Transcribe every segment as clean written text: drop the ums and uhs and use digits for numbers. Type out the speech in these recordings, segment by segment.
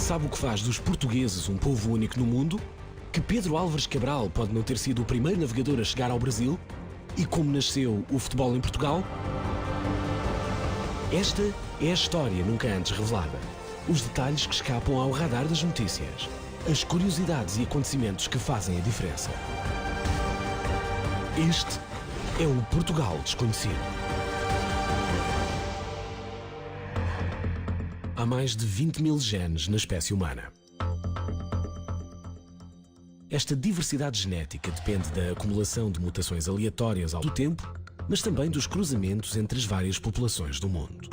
Sabe o que faz dos portugueses um povo único no mundo? Que Pedro Álvares Cabral pode não ter sido o primeiro navegador a chegar ao Brasil? E como nasceu o futebol em Portugal? Esta é a história nunca antes revelada. Os detalhes que escapam ao radar das notícias. As curiosidades e acontecimentos que fazem a diferença. Este é o Portugal Desconhecido. Há mais de 20.000 genes na espécie humana. Esta diversidade genética depende da acumulação de mutações aleatórias ao longo do tempo, mas também dos cruzamentos entre as várias populações do mundo.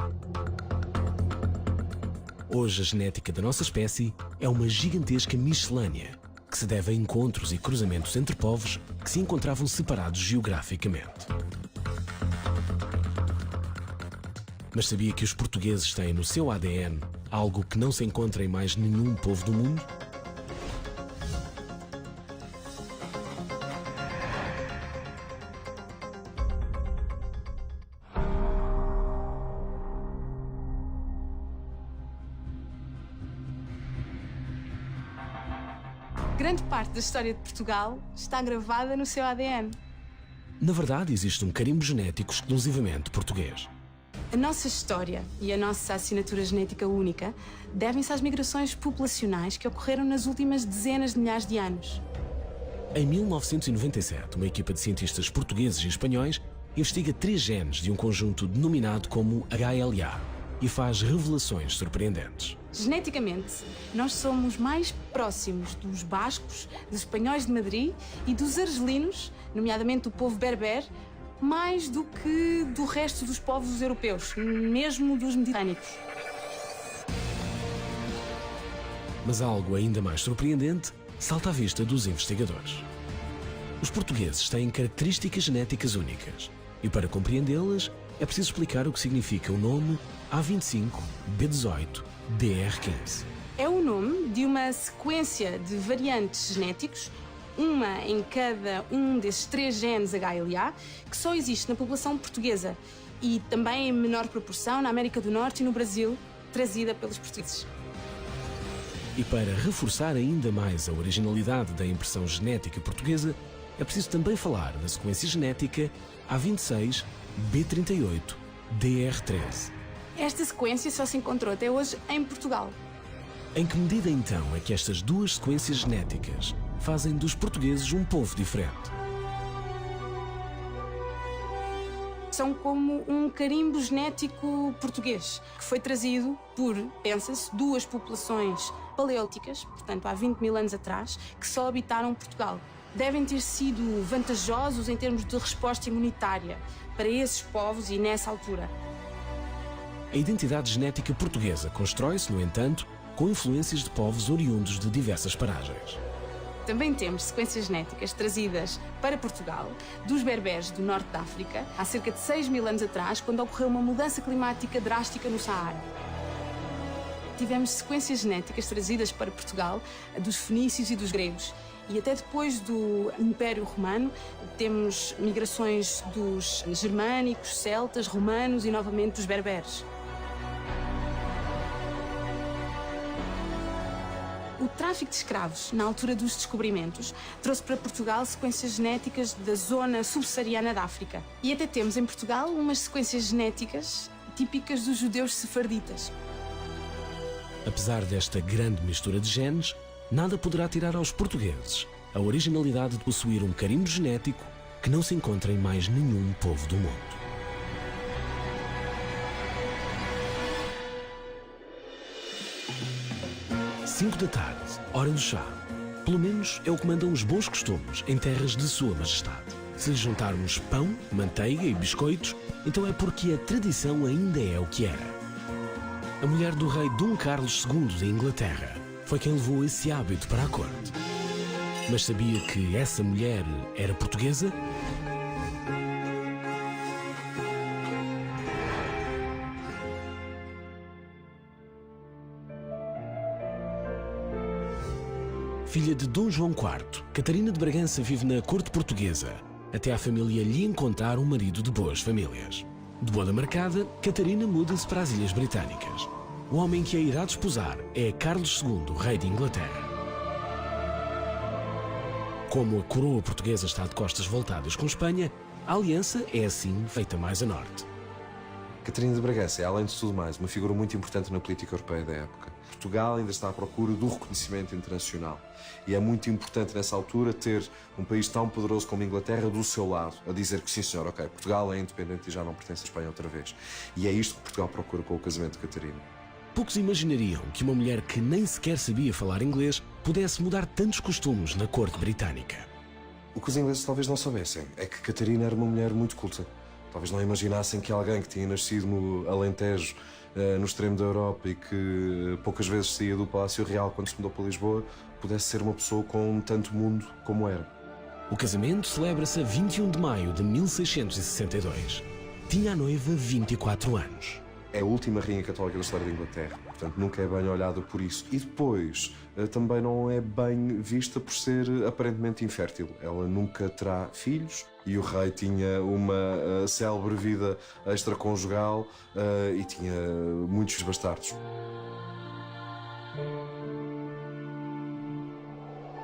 Hoje, a genética da nossa espécie é uma gigantesca miscelânea, que se deve a encontros e cruzamentos entre povos que se encontravam separados geograficamente. Mas sabia que os portugueses têm no seu ADN algo que não se encontra em mais nenhum povo do mundo? Grande parte da história de Portugal está gravada no seu ADN. Na verdade, existe um carimbo genético exclusivamente português. A nossa história e a nossa assinatura genética única devem-se às migrações populacionais que ocorreram nas últimas dezenas de milhares de anos. Em 1997, uma equipa de cientistas portugueses e espanhóis investiga 3 genes de um conjunto denominado como HLA e faz revelações surpreendentes. Geneticamente, nós somos mais próximos dos bascos, dos espanhóis de Madrid e dos argelinos, nomeadamente do povo berber, mais do que do resto dos povos europeus, mesmo dos mediterrâneos. Mas algo ainda mais surpreendente salta à vista dos investigadores. Os portugueses têm características genéticas únicas e, para compreendê-las, é preciso explicar o que significa o nome A25, B18, DR15. É o nome de uma sequência de variantes genéticos, uma em cada um desses 3 genes HLA, que só existe na população portuguesa e também em menor proporção na América do Norte e no Brasil, trazida pelos portugueses. E para reforçar ainda mais a originalidade da impressão genética portuguesa, é preciso também falar da sequência genética A26, B38, DR13. Esta sequência só se encontrou até hoje em Portugal. Em que medida então é que estas duas sequências genéticas fazem dos portugueses um povo diferente? São como um carimbo genético português, que foi trazido por, pensa-se, 2 populações paleolíticas, portanto há 20.000 anos atrás, que só habitaram Portugal. Devem ter sido vantajosos em termos de resposta imunitária para esses povos e nessa altura. A identidade genética portuguesa constrói-se, no entanto, com influências de povos oriundos de diversas paragens. Também temos sequências genéticas trazidas para Portugal dos berberes do norte da África, há cerca de 6.000 anos atrás, quando ocorreu uma mudança climática drástica no Saara. Tivemos sequências genéticas trazidas para Portugal dos fenícios e dos gregos. E até depois do Império Romano, temos migrações dos germânicos, celtas, romanos e novamente dos berberes. O tráfico de escravos, na altura dos descobrimentos, trouxe para Portugal sequências genéticas da zona subsaariana da África. E até temos em Portugal umas sequências genéticas típicas dos judeus sefarditas. Apesar desta grande mistura de genes, nada poderá tirar aos portugueses a originalidade de possuir um carimbo genético que não se encontra em mais nenhum povo do mundo. Cinco da tarde, hora do chá. Pelo menos é o que mandam os bons costumes em terras de Sua Majestade. Se lhe juntarmos pão, manteiga e biscoitos, então é porque a tradição ainda é o que era. A mulher do rei Dom Carlos II da Inglaterra foi quem levou esse hábito para a corte. Mas sabia que essa mulher era portuguesa? Filha de Dom João IV, Catarina de Bragança vive na corte portuguesa, até a família lhe encontrar um marido de boas famílias. De boda marcada, Catarina muda-se para as Ilhas Britânicas. O homem que a irá desposar é Carlos II, rei de Inglaterra. Como a coroa portuguesa está de costas voltadas com Espanha, a aliança é assim feita mais a norte. Catarina de Bragança é, além de tudo mais, uma figura muito importante na política europeia da época. Portugal ainda está à procura do reconhecimento internacional. E é muito importante, nessa altura, ter um país tão poderoso como a Inglaterra do seu lado, a dizer que sim, senhor, ok, Portugal é independente e já não pertence à Espanha outra vez. E é isto que Portugal procura com o casamento de Catarina. Poucos imaginariam que uma mulher que nem sequer sabia falar inglês pudesse mudar tantos costumes na corte britânica. O que os ingleses talvez não soubessem é que Catarina era uma mulher muito culta. Talvez não imaginassem que alguém que tinha nascido no Alentejo, no extremo da Europa, e que poucas vezes saía do Palácio Real quando se mudou para Lisboa, pudesse ser uma pessoa com tanto mundo como era. O casamento celebra-se a 21 de maio de 1662. Tinha a noiva 24 anos. É a última rainha católica da história da Inglaterra, portanto nunca é bem olhada por isso. E depois, também não é bem vista por ser aparentemente infértil. Ela nunca terá filhos e o rei tinha uma célebre vida extraconjugal e tinha muitos bastardos.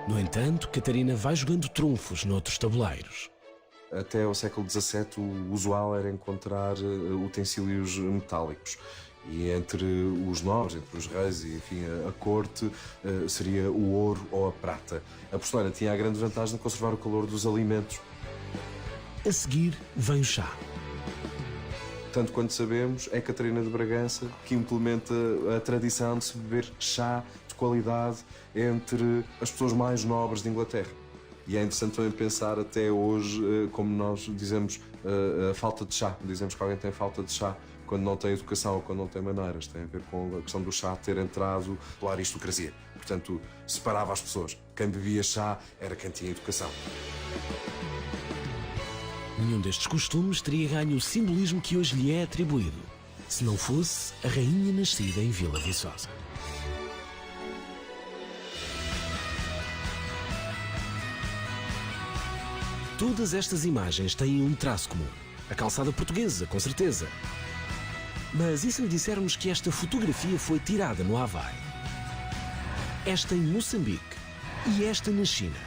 No entanto, Catarina vai jogando trunfos noutros tabuleiros. Até ao século XVII, o usual era encontrar utensílios metálicos. E entre os nobres, entre os reis e, enfim, a corte, seria o ouro ou a prata. A porcelana tinha a grande vantagem de conservar o calor dos alimentos. A seguir, vem o chá. Tanto quanto sabemos, é Catarina de Bragança que implementa a tradição de se beber chá de qualidade entre as pessoas mais nobres de Inglaterra. E é interessante também pensar até hoje, como nós dizemos, a falta de chá. Dizemos que alguém tem falta de chá quando não tem educação ou quando não tem maneiras. Tem a ver com a questão do chá ter entrado pela aristocracia. Portanto, separava as pessoas. Quem bebia chá era quem tinha educação. Nenhum destes costumes teria ganho o simbolismo que hoje lhe é atribuído, se não fosse a rainha nascida em Vila Viçosa. Todas estas imagens têm um traço comum. A calçada portuguesa, com certeza. Mas e se lhe dissermos que esta fotografia foi tirada no Havaí? Esta em Moçambique e esta na China?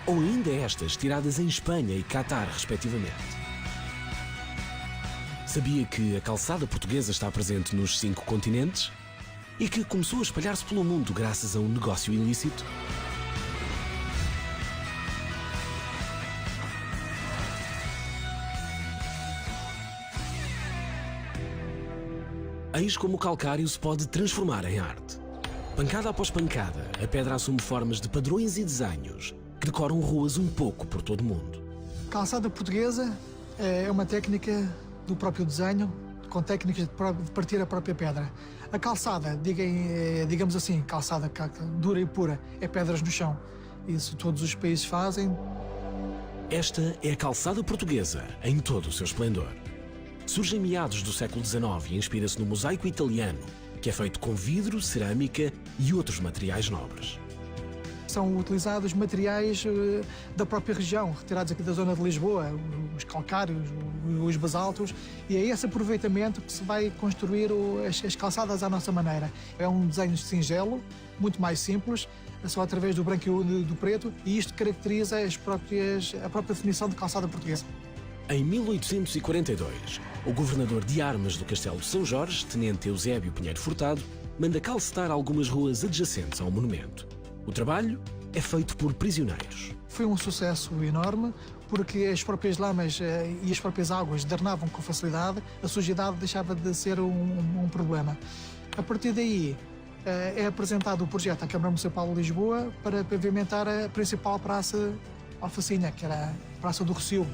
Ou ainda estas tiradas em Espanha e Catar, respectivamente? Sabia que a calçada portuguesa está presente nos 5 continentes? E que começou a espalhar-se pelo mundo graças a um negócio ilícito? Eis como o calcário se pode transformar em arte. Pancada após pancada, a pedra assume formas de padrões e desenhos que decoram ruas um pouco por todo o mundo. Calçada portuguesa é uma técnica do próprio desenho, com técnicas de partir a própria pedra. A calçada, digamos assim, calçada dura e pura, é pedras no chão. Isso todos os países fazem. Esta é a calçada portuguesa em todo o seu esplendor. Surge em meados do século XIX e inspira-se no mosaico italiano, que é feito com vidro, cerâmica e outros materiais nobres. São utilizados materiais da própria região, retirados aqui da zona de Lisboa, os calcários, os basaltos, e é esse aproveitamento que se vai construir as calçadas à nossa maneira. É um desenho singelo, muito mais simples, só através do branco e do preto, e isto caracteriza a própria definição de calçada portuguesa. Em 1842, o governador de armas do Castelo de São Jorge, tenente Eusébio Pinheiro Furtado, manda calcetar algumas ruas adjacentes ao monumento. O trabalho é feito por prisioneiros. Foi um sucesso enorme, porque as próprias lamas e as próprias águas drenavam com facilidade, a sujidade deixava de ser um problema. A partir daí, é apresentado o projeto à Câmara Municipal de Lisboa para pavimentar a principal praça alfacinha, que era a Praça do Rossio.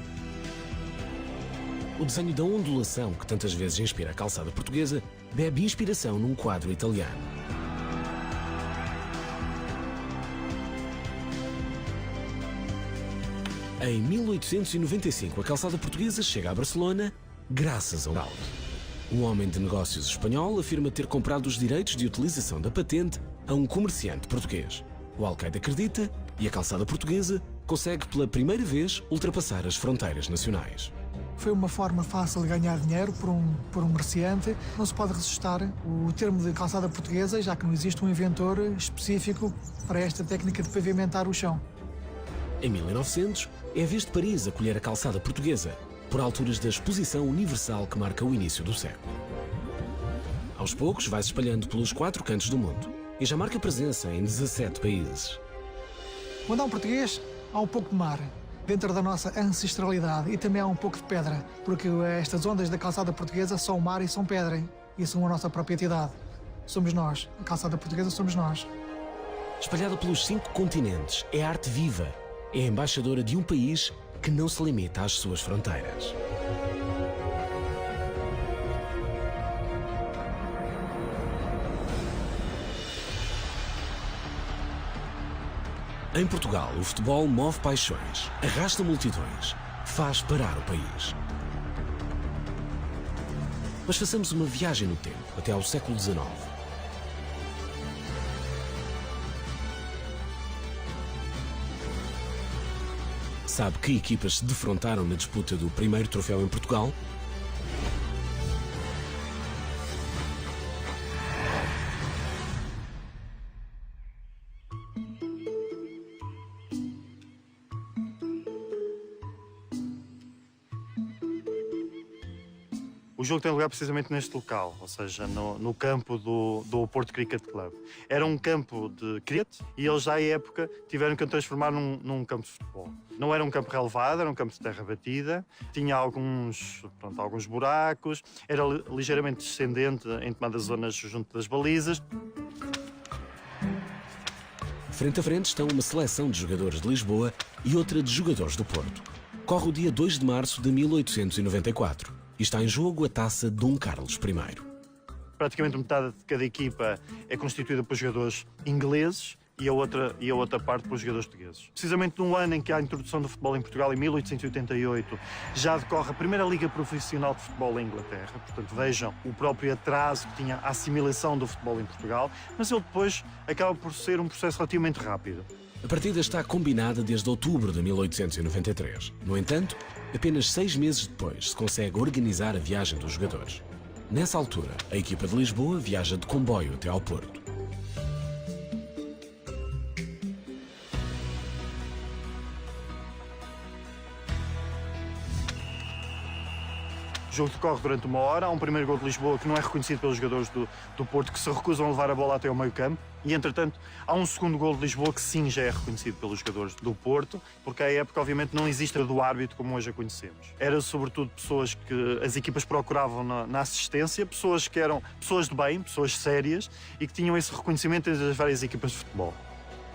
O desenho da ondulação, que tantas vezes inspira a calçada portuguesa, bebe inspiração num quadro italiano. Em 1895, a calçada portuguesa chega a Barcelona graças ao Aldo. Um homem de negócios espanhol afirma ter comprado os direitos de utilização da patente a um comerciante português. O alcaide acredita e a calçada portuguesa consegue pela primeira vez ultrapassar as fronteiras nacionais. Foi uma forma fácil de ganhar dinheiro por um comerciante. Não se pode ressuscitar o termo de calçada portuguesa, já que não existe um inventor específico para esta técnica de pavimentar o chão. Em 1900, é a vez de Paris acolher a calçada portuguesa, por alturas da Exposição Universal que marca o início do século. Aos poucos, vai-se espalhando pelos 4 cantos do mundo e já marca presença em 17 países. Onde há um português, há um pouco de mar. Dentro da nossa ancestralidade, e também há um pouco de pedra, porque estas ondas da calçada portuguesa são mar e são pedra, e são a nossa própria entidade. Somos nós, a calçada portuguesa somos nós. Espalhada pelos 5 continentes, é arte viva, é a embaixadora de um país que não se limita às suas fronteiras. Em Portugal, o futebol move paixões, arrasta multidões, faz parar o país. Mas façamos uma viagem no tempo, até ao século XIX. Sabe que equipas se defrontaram na disputa do primeiro troféu em Portugal? O jogo tem lugar precisamente neste local, ou seja, no campo do Oporto Cricket Club. Era um campo de cricket e eles, à época, tiveram que o transformar num campo de futebol. Não era um campo relevado, era um campo de terra batida, tinha alguns buracos, era ligeiramente descendente em determinadas zonas junto das balizas. Frente a frente estão uma seleção de jogadores de Lisboa e outra de jogadores do Porto. Corre o dia 2 de março de 1894. E está em jogo a taça Dom Carlos I. Praticamente metade de cada equipa é constituída por jogadores ingleses e a outra parte por jogadores portugueses. Precisamente no ano em que há a introdução do futebol em Portugal, em 1888, já decorre a primeira liga profissional de futebol em Inglaterra. Portanto, vejam o próprio atraso que tinha a assimilação do futebol em Portugal, mas ele depois acaba por ser um processo relativamente rápido. A partida está combinada desde outubro de 1893. No entanto, apenas 6 meses depois se consegue organizar a viagem dos jogadores. Nessa altura, a equipa de Lisboa viaja de comboio até ao Porto. O jogo decorre durante 1 hora, há um primeiro gol de Lisboa que não é reconhecido pelos jogadores do Porto, que se recusam a levar a bola até ao meio campo. E, entretanto, há um segundo gol de Lisboa que sim já é reconhecido pelos jogadores do Porto, porque à época, obviamente, não existe a do árbitro como hoje a conhecemos. Era, sobretudo, pessoas que as equipas procuravam na assistência, pessoas que eram pessoas de bem, pessoas sérias e que tinham esse reconhecimento entre as várias equipas de futebol.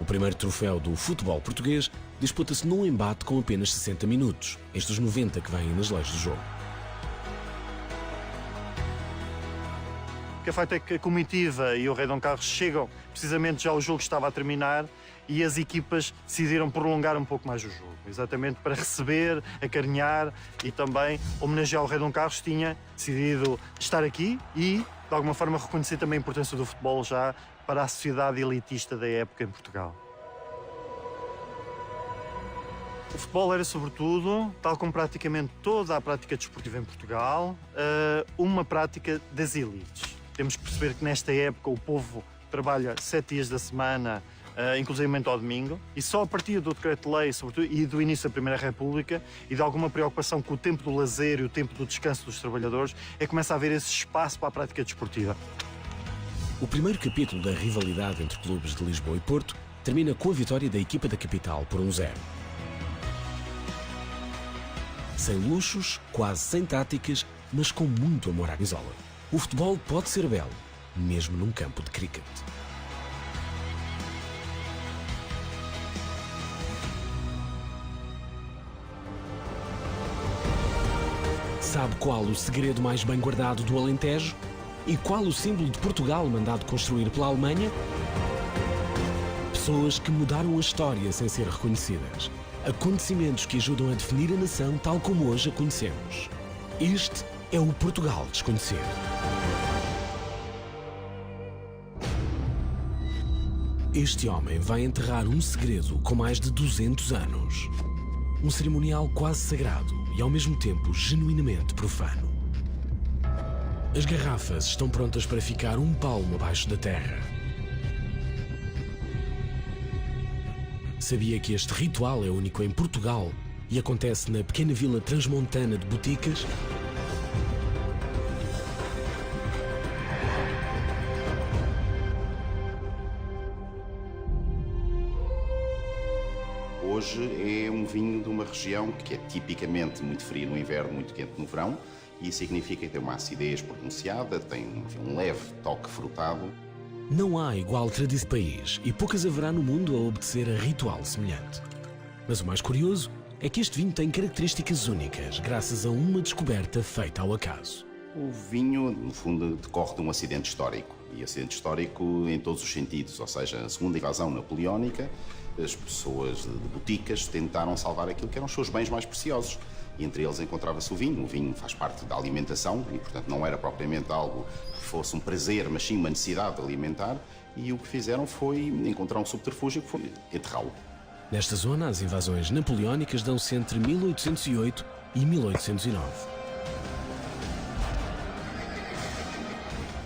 O primeiro troféu do futebol português disputa-se num embate com apenas 60 minutos, estes 90 que vêm nas leis do jogo. O que é feito é que a comitiva e o Rei Dom Carlos chegam, precisamente já o jogo estava a terminar e as equipas decidiram prolongar um pouco mais o jogo, exatamente para receber, acarinhar e também homenagear o Rei Dom Carlos, tinha decidido estar aqui e, de alguma forma, reconhecer também a importância do futebol já para a sociedade elitista da época em Portugal. O futebol era, sobretudo, tal como praticamente toda a prática desportiva em Portugal, uma prática das elites. Temos que perceber que nesta época o povo trabalha 7 dias da semana, inclusive ao domingo, e só a partir do decreto-lei, sobretudo, e do início da Primeira República, e de alguma preocupação com o tempo do lazer e o tempo do descanso dos trabalhadores, é que começa a haver esse espaço para a prática desportiva. O primeiro capítulo da rivalidade entre clubes de Lisboa e Porto termina com a vitória da equipa da capital por 1-0. Sem luxos, quase sem táticas, mas com muito amor à camisola. O futebol pode ser belo, mesmo num campo de cricket. Sabe qual o segredo mais bem guardado do Alentejo? E qual o símbolo de Portugal mandado construir pela Alemanha? Pessoas que mudaram a história sem ser reconhecidas. Acontecimentos que ajudam a definir a nação tal como hoje a conhecemos. Este é o Portugal desconhecido. Este homem vai enterrar um segredo com mais de 200 anos. Um cerimonial quase sagrado e ao mesmo tempo genuinamente profano. As garrafas estão prontas para ficar um palmo abaixo da terra. Sabia que este ritual é único em Portugal e acontece na pequena vila transmontana de Boticas? Hoje é um vinho de uma região que é tipicamente muito frio no inverno, muito quente no verão, e isso significa que tem uma acidez pronunciada, tem um leve toque frutado. Não há igual tradição de país e poucas haverá no mundo a obedecer a ritual semelhante. Mas o mais curioso é que este vinho tem características únicas, graças a uma descoberta feita ao acaso. O vinho, no fundo, decorre de um acidente histórico, e acidente histórico em todos os sentidos, ou seja, a segunda invasão napoleónica, as pessoas de Boticas tentaram salvar aquilo que eram os seus bens mais preciosos. E entre eles encontrava-se o vinho. O vinho faz parte da alimentação e, portanto, não era propriamente algo que fosse um prazer, mas sim uma necessidade alimentar. E o que fizeram foi encontrar um subterfúgio que foi enterrá-lo. Nesta zona, as invasões napoleónicas dão-se entre 1808 e 1809.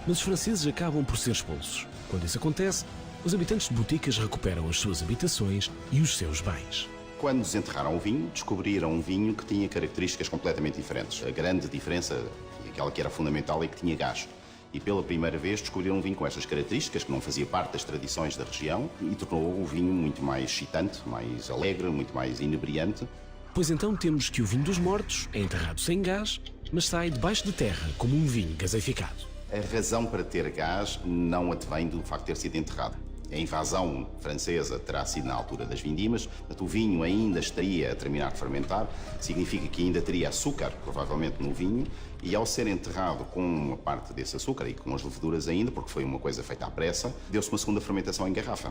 Mas os franceses acabam por ser expulsos. Quando isso acontece, os habitantes de Boticas recuperam as suas habitações e os seus bens. Quando desenterraram o vinho, descobriram um vinho que tinha características completamente diferentes. A grande diferença, e aquela que era fundamental, é que tinha gás. E pela primeira vez descobriram um vinho com estas características, que não fazia parte das tradições da região, e tornou o vinho muito mais excitante, mais alegre, muito mais inebriante. Pois então temos que o vinho dos mortos é enterrado sem gás, mas sai debaixo de terra como um vinho gaseificado. A razão para ter gás não advém do facto de ter sido enterrado. A invasão francesa terá sido na altura das vindimas, portanto o vinho ainda estaria a terminar de fermentar, significa que ainda teria açúcar, provavelmente, no vinho, e ao ser enterrado com uma parte desse açúcar e com as leveduras ainda, porque foi uma coisa feita à pressa, deu-se uma segunda fermentação em garrafa.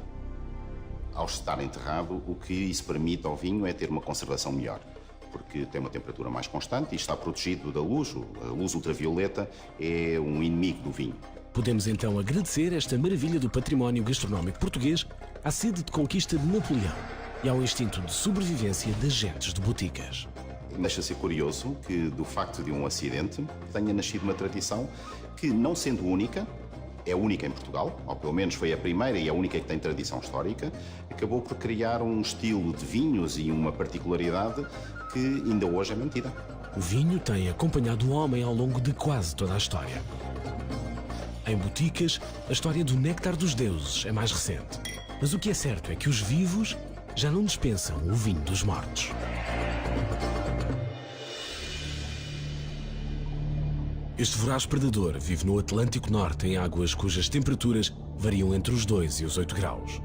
Ao estar enterrado, o que isso permite ao vinho é ter uma conservação melhor, porque tem uma temperatura mais constante e está protegido da luz. A luz ultravioleta é um inimigo do vinho. Podemos então agradecer esta maravilha do património gastronómico português à sede de conquista de Napoleão e ao instinto de sobrevivência das gentes de Boticas. Deixa-se curioso que, do facto de um acidente, tenha nascido uma tradição que, não sendo única, é única em Portugal, ou pelo menos foi a primeira e a única que tem tradição histórica, acabou por criar um estilo de vinhos e uma particularidade que ainda hoje é mantida. O vinho tem acompanhado o homem ao longo de quase toda a história. Em Boticas, a história do néctar dos deuses é mais recente. Mas o que é certo é que os vivos já não dispensam o vinho dos mortos. Este voraz predador vive no Atlântico Norte em águas cujas temperaturas variam entre os 2 e os 8 graus.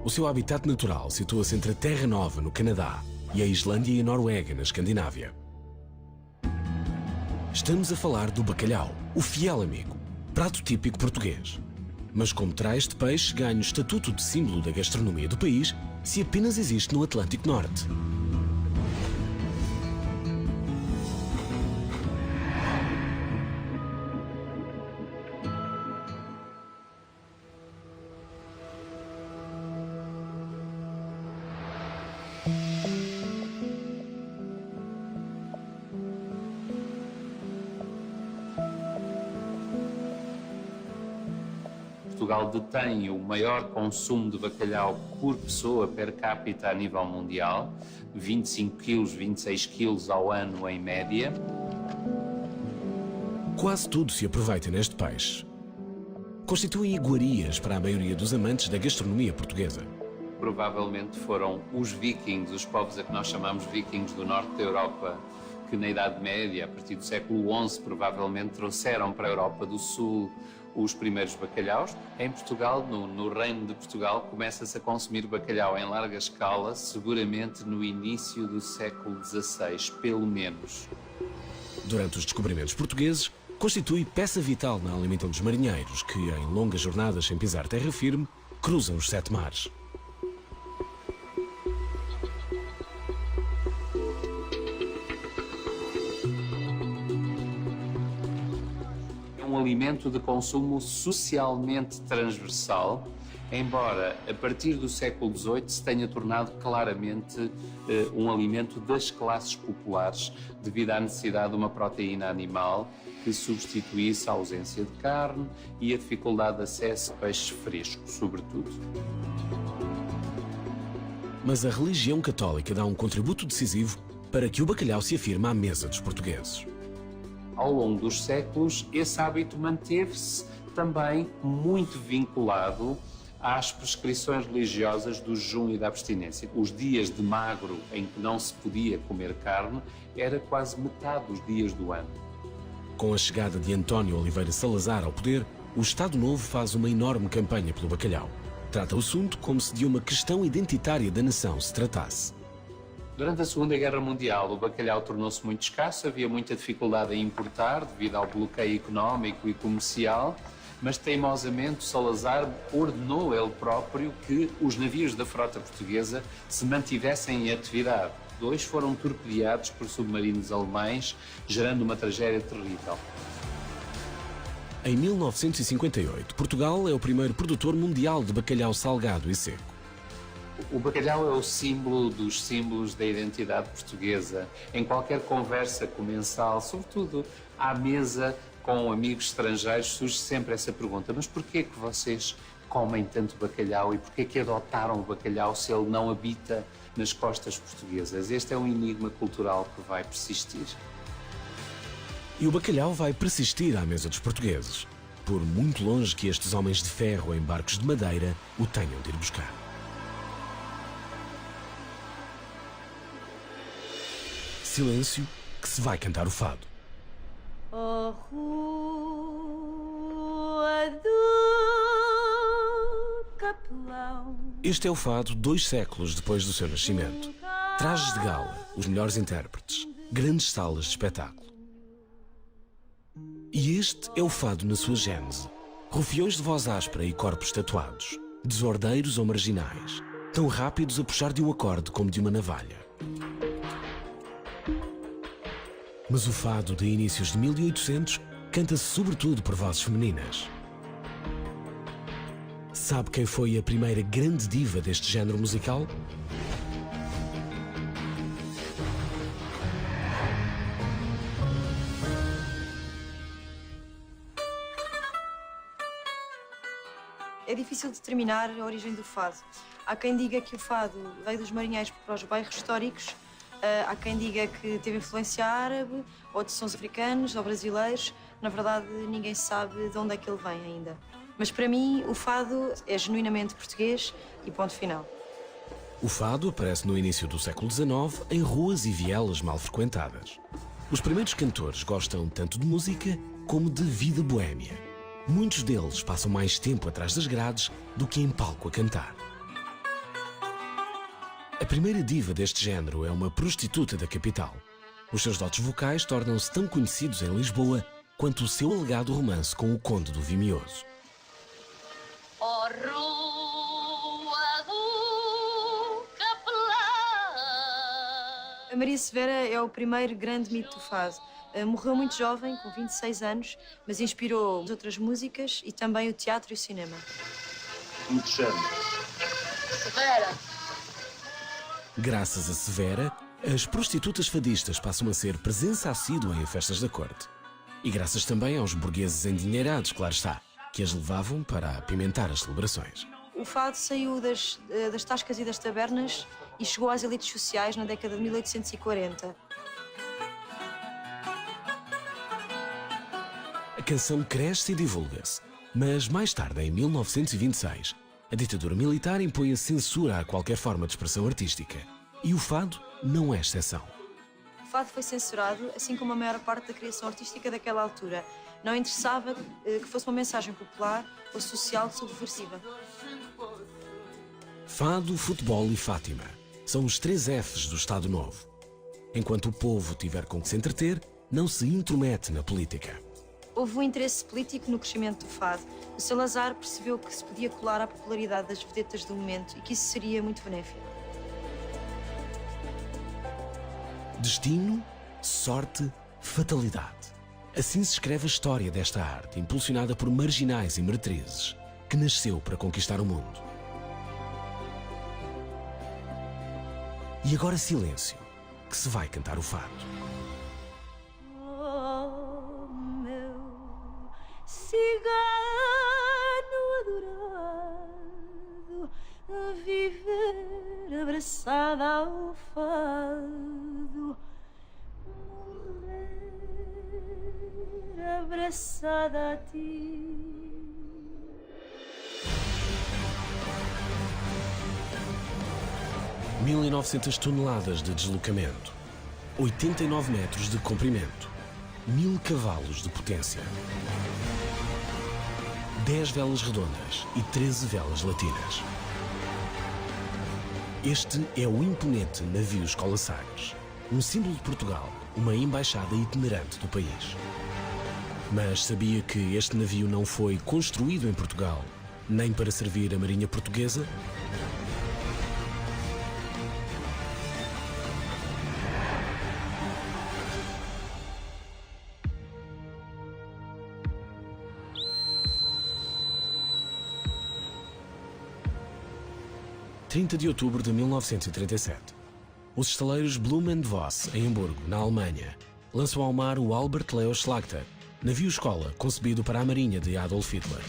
O seu habitat natural situa-se entre a Terra Nova, no Canadá, e a Islândia e a Noruega, na Escandinávia. Estamos a falar do bacalhau, o fiel amigo, prato típico português. Mas como terá este peixe ganho o estatuto de símbolo da gastronomia do país se apenas existe no Atlântico Norte? Portugal detém o maior consumo de bacalhau por pessoa per capita a nível mundial, 25 kg, 26 kg ao ano em média. Quase tudo se aproveita neste peixe. Constituem iguarias para a maioria dos amantes da gastronomia portuguesa. Provavelmente foram os vikings, os povos a que nós chamamos vikings do norte da Europa, que na Idade Média, a partir do século XI, provavelmente trouxeram para a Europa do Sul os primeiros bacalhaus. Em Portugal, no Reino de Portugal, começa-se a consumir bacalhau em larga escala, seguramente no início do século XVI, pelo menos. Durante os descobrimentos portugueses, constitui peça vital na alimentação dos marinheiros que, em longas jornadas sem pisar terra firme, cruzam os 7 mares. Um alimento de consumo socialmente transversal embora a partir do século XVIII se tenha tornado claramente um alimento das classes populares devido à necessidade de uma proteína animal que substituísse a ausência de carne e a dificuldade de acesso a peixe fresco, sobretudo. Mas a religião católica dá um contributo decisivo para que o bacalhau se afirme à mesa dos portugueses. Ao longo dos séculos, esse hábito manteve-se também muito vinculado às prescrições religiosas do jejum e da abstinência. Os dias de magro em que não se podia comer carne era quase metade dos dias do ano. Com a chegada de António Oliveira Salazar ao poder, o Estado Novo faz uma enorme campanha pelo bacalhau. Trata o assunto como se de uma questão identitária da nação se tratasse. Durante a Segunda Guerra Mundial, o bacalhau tornou-se muito escasso, havia muita dificuldade em importar devido ao bloqueio económico e comercial, mas teimosamente Salazar ordenou ele próprio que os navios da frota portuguesa se mantivessem em atividade. 2 foram torpedeados por submarinos alemães, gerando uma tragédia terrível. Em 1958, Portugal é o primeiro produtor mundial de bacalhau salgado e seco. O bacalhau é o símbolo dos símbolos da identidade portuguesa. Em qualquer conversa comensal, sobretudo à mesa com amigos estrangeiros, surge sempre essa pergunta: mas porquê que vocês comem tanto bacalhau e porquê que adotaram o bacalhau se ele não habita nas costas portuguesas? Este é um enigma cultural que vai persistir. E o bacalhau vai persistir à mesa dos portugueses, por muito longe que estes homens de ferro em barcos de madeira o tenham de ir buscar. Silêncio, que se vai cantar o fado. Oh, Rua do Capelão. Este é o fado 2 séculos depois do seu nascimento. Trajes de gala, os melhores intérpretes, grandes salas de espetáculo. E este é o fado na sua gênese. Rufiões de voz áspera e corpos tatuados, desordeiros ou marginais, tão rápidos a puxar de um acorde como de uma navalha. Mas o fado de inícios de 1800 canta-se sobretudo por vozes femininas. Sabe quem foi a primeira grande diva deste género musical? É difícil determinar a origem do fado. Há quem diga que o fado veio dos marinheiros para os bairros históricos, há quem diga que teve influência árabe, ou de sons africanos ou brasileiros. Na verdade, ninguém sabe de onde é que ele vem ainda. Mas para mim, o fado é genuinamente português e ponto final. O fado aparece no início do século XIX em ruas e vielas mal frequentadas. Os primeiros cantores gostam tanto de música como de vida boémia. Muitos deles passam mais tempo atrás das grades do que em palco a cantar. A primeira diva deste género é uma prostituta da capital. Os seus dotes vocais tornam-se tão conhecidos em Lisboa quanto o seu alegado romance com o Conde do Vimioso. Oh, Rua do Capelão. A Maria Severa é o primeiro grande mito do fado. Morreu muito jovem, com 26 anos, mas inspirou outras músicas e também o teatro e o cinema. Como te chama? Severa. Graças a Severa, as prostitutas fadistas passam a ser presença assídua em festas da corte. E graças também aos burgueses endinheirados, claro está, que as levavam para apimentar as celebrações. O fado saiu das tascas e das tabernas e chegou às elites sociais na década de 1840. A canção cresce e divulga-se, mas mais tarde, em 1926, a ditadura militar impõe a censura a qualquer forma de expressão artística. E o fado não é exceção. O fado foi censurado, assim como a maior parte da criação artística daquela altura. Não interessava que fosse uma mensagem popular ou social subversiva. Fado, futebol e Fátima são os 3 Fs do Estado Novo. Enquanto o povo tiver com que se entreter, não se intromete na política. Houve um interesse político no crescimento do fado. O Salazar percebeu que se podia colar à popularidade das vedetas do momento e que isso seria muito benéfico. Destino, sorte, fatalidade. Assim se escreve a história desta arte, impulsionada por marginais e meretrizes. que nasceu para conquistar o mundo. E agora silêncio, que se vai cantar o fado. Oh, meu cigano adorado, viver abraçada ao fado, morrer abraçada a ti. 1.900 toneladas de deslocamento, 89 metros de comprimento, 1000 cavalos de potência, 10 velas redondas e 13 velas latinas. Este é o imponente navio Escola Sagres, um símbolo de Portugal, uma embaixada itinerante do país. Mas sabia que este navio não foi construído em Portugal, nem para servir a Marinha Portuguesa? Em 30 de outubro de 1937, os estaleiros Blohm & Voss, em Hamburgo, na Alemanha, lançam ao mar o Albert Leo Schlachter, navio-escola concebido para a Marinha de Adolf Hitler.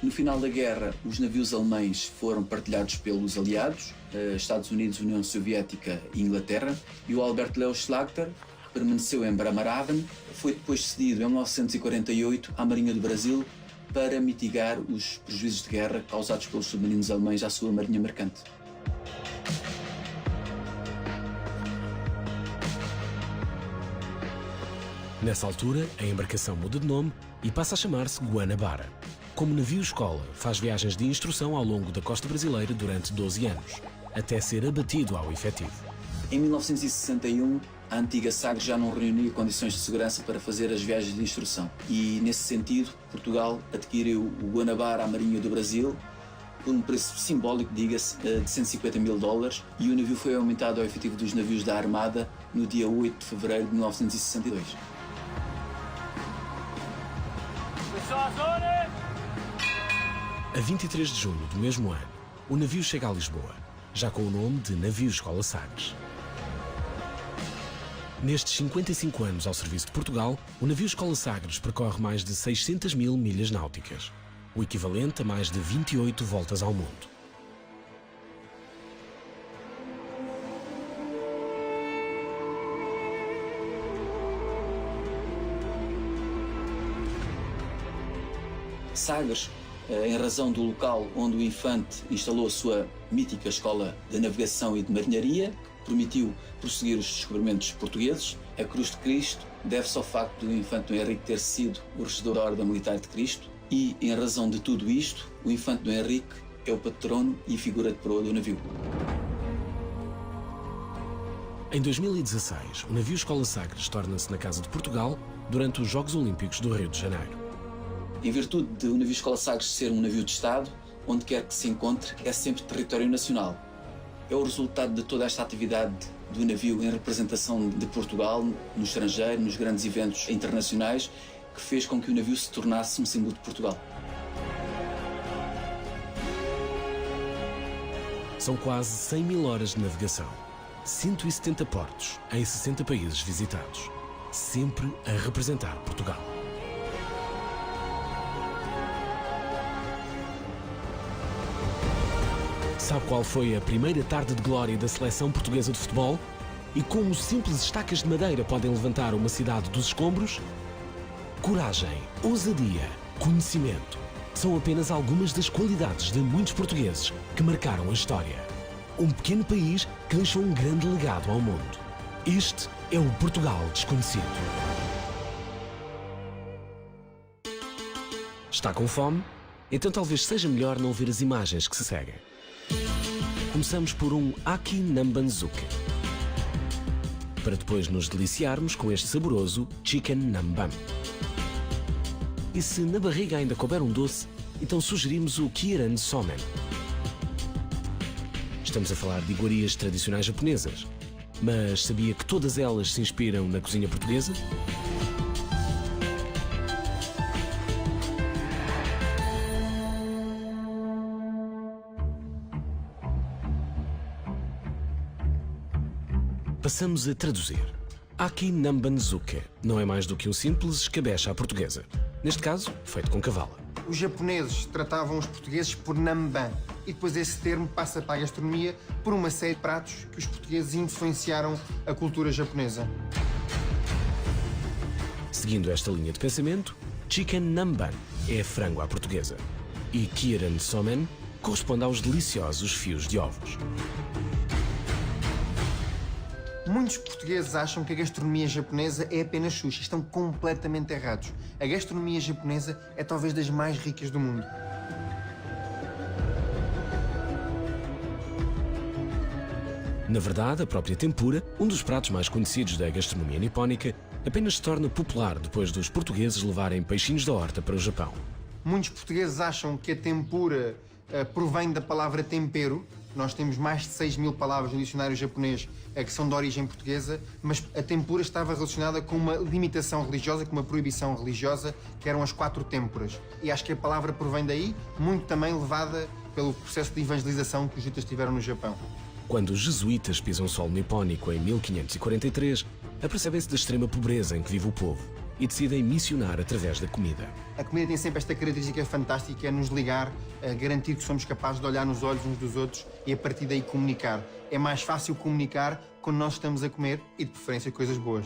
No final da guerra, os navios alemães foram partilhados pelos aliados, Estados Unidos, União Soviética e Inglaterra, e o Albert Leo Schlachter permaneceu em Bremerhaven, foi depois cedido em 1948 à Marinha do Brasil para mitigar os prejuízos de guerra causados pelos submarinos alemães à sua marinha mercante. Nessa altura, a embarcação muda de nome e passa a chamar-se Guanabara. Como navio-escola, faz viagens de instrução ao longo da costa brasileira durante 12 anos, até ser abatido ao efetivo. Em 1961, a antiga Sagres já não reunia condições de segurança para fazer as viagens de instrução. E, nesse sentido, Portugal adquiriu o Guanabara à Marinha do Brasil por um preço simbólico, diga-se, de $150 mil, e o navio foi aumentado ao efetivo dos navios da Armada no dia 8 de fevereiro de 1962. A 23 de junho do mesmo ano, o navio chega a Lisboa, já com o nome de Navio Escola Sagres. Nestes 55 anos ao serviço de Portugal, o navio Escola Sagres percorre mais de 600 mil milhas náuticas, o equivalente a mais de 28 voltas ao mundo. Sagres, em razão do local onde o infante instalou a sua mítica escola de navegação e de marinharia, que permitiu prosseguir os descobrimentos portugueses, a Cruz de Cristo deve-se ao facto do infante Dom Henrique ter sido o regedor da Ordem Militar de Cristo e, em razão de tudo isto, o infante Dom Henrique é o patrono e figura de proa do navio. Em 2016, o navio Escola Sagres torna-se na Casa de Portugal durante os Jogos Olímpicos do Rio de Janeiro. Em virtude de o navio Escola Sagres ser um navio de Estado, onde quer que se encontre, é sempre território nacional. É o resultado de toda esta atividade do navio em representação de Portugal no estrangeiro, nos grandes eventos internacionais, que fez com que o navio se tornasse um símbolo de Portugal. São quase 100 mil horas de navegação, 170 portos em 60 países visitados, sempre a representar Portugal. Sabe qual foi a primeira tarde de glória da seleção portuguesa de futebol? E como simples estacas de madeira podem levantar uma cidade dos escombros? Coragem, ousadia, conhecimento são apenas algumas das qualidades de muitos portugueses que marcaram a história. Um pequeno país que deixou um grande legado ao mundo. Este é o Portugal desconhecido. Está com fome? Então talvez seja melhor não ver as imagens que se seguem. Começamos por um Aki Nambanzuke, para depois nos deliciarmos com este saboroso Chicken Nambam. E se na barriga ainda couber um doce, então sugerimos o Kiran Somen. Estamos a falar de iguarias tradicionais japonesas, mas sabia que todas elas se inspiram na cozinha portuguesa? passamos a traduzir. Aki Nambanzuke não é mais do que um simples escabeche à portuguesa. Neste caso, feito com cavala. Os japoneses tratavam os portugueses por Namban e depois esse termo passa para a gastronomia por uma série de pratos que os portugueses influenciaram a cultura japonesa. Seguindo esta linha de pensamento, Chicken Namban é frango à portuguesa e Kiran Somen corresponde aos deliciosos fios de ovos. Muitos portugueses acham que a gastronomia japonesa é apenas sushi. Estão completamente errados. A gastronomia japonesa é talvez das mais ricas do mundo. Na verdade, a própria tempura, um dos pratos mais conhecidos da gastronomia nipónica, apenas se torna popular depois dos portugueses levarem peixinhos da horta para o Japão. Muitos portugueses acham que a tempura provém da palavra tempero. Nós temos mais de 6.000 palavras no dicionário japonês que são de origem portuguesa, mas a tempura estava relacionada com uma limitação religiosa, com uma proibição religiosa, que eram as 4 têmporas. E acho que a palavra provém daí, muito também levada pelo processo de evangelização que os jesuítas tiveram no Japão. Quando os jesuítas pisam solo nipónico em 1543, apercebem-se da extrema pobreza em que vive o povo e decidem missionar através da comida. A comida tem sempre esta característica fantástica, que é nos ligar, garantir que somos capazes de olhar nos olhos uns dos outros e a partir daí comunicar. É mais fácil comunicar quando nós estamos a comer e de preferência coisas boas.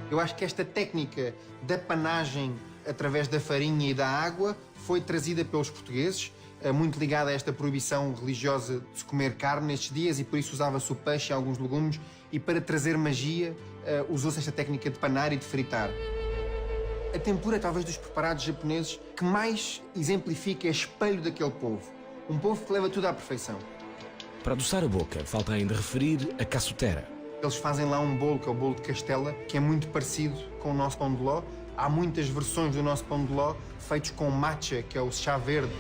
Eu acho que esta técnica da panagem através da farinha e da água foi trazida pelos portugueses, muito ligada a esta proibição religiosa de se comer carne nestes dias e por isso usava-se o peixe e alguns legumes e para trazer magia usou-se esta técnica de panar e de fritar. A tempura é talvez dos preparados japoneses que mais exemplifica, é espelho daquele povo. Um povo que leva tudo à perfeição. Para adoçar a boca, falta ainda referir a cassutera. Eles fazem lá um bolo, que é o bolo de Castela, que é muito parecido com o nosso pão de ló. Há muitas versões do nosso pão de ló feitos com matcha, que é o chá verde.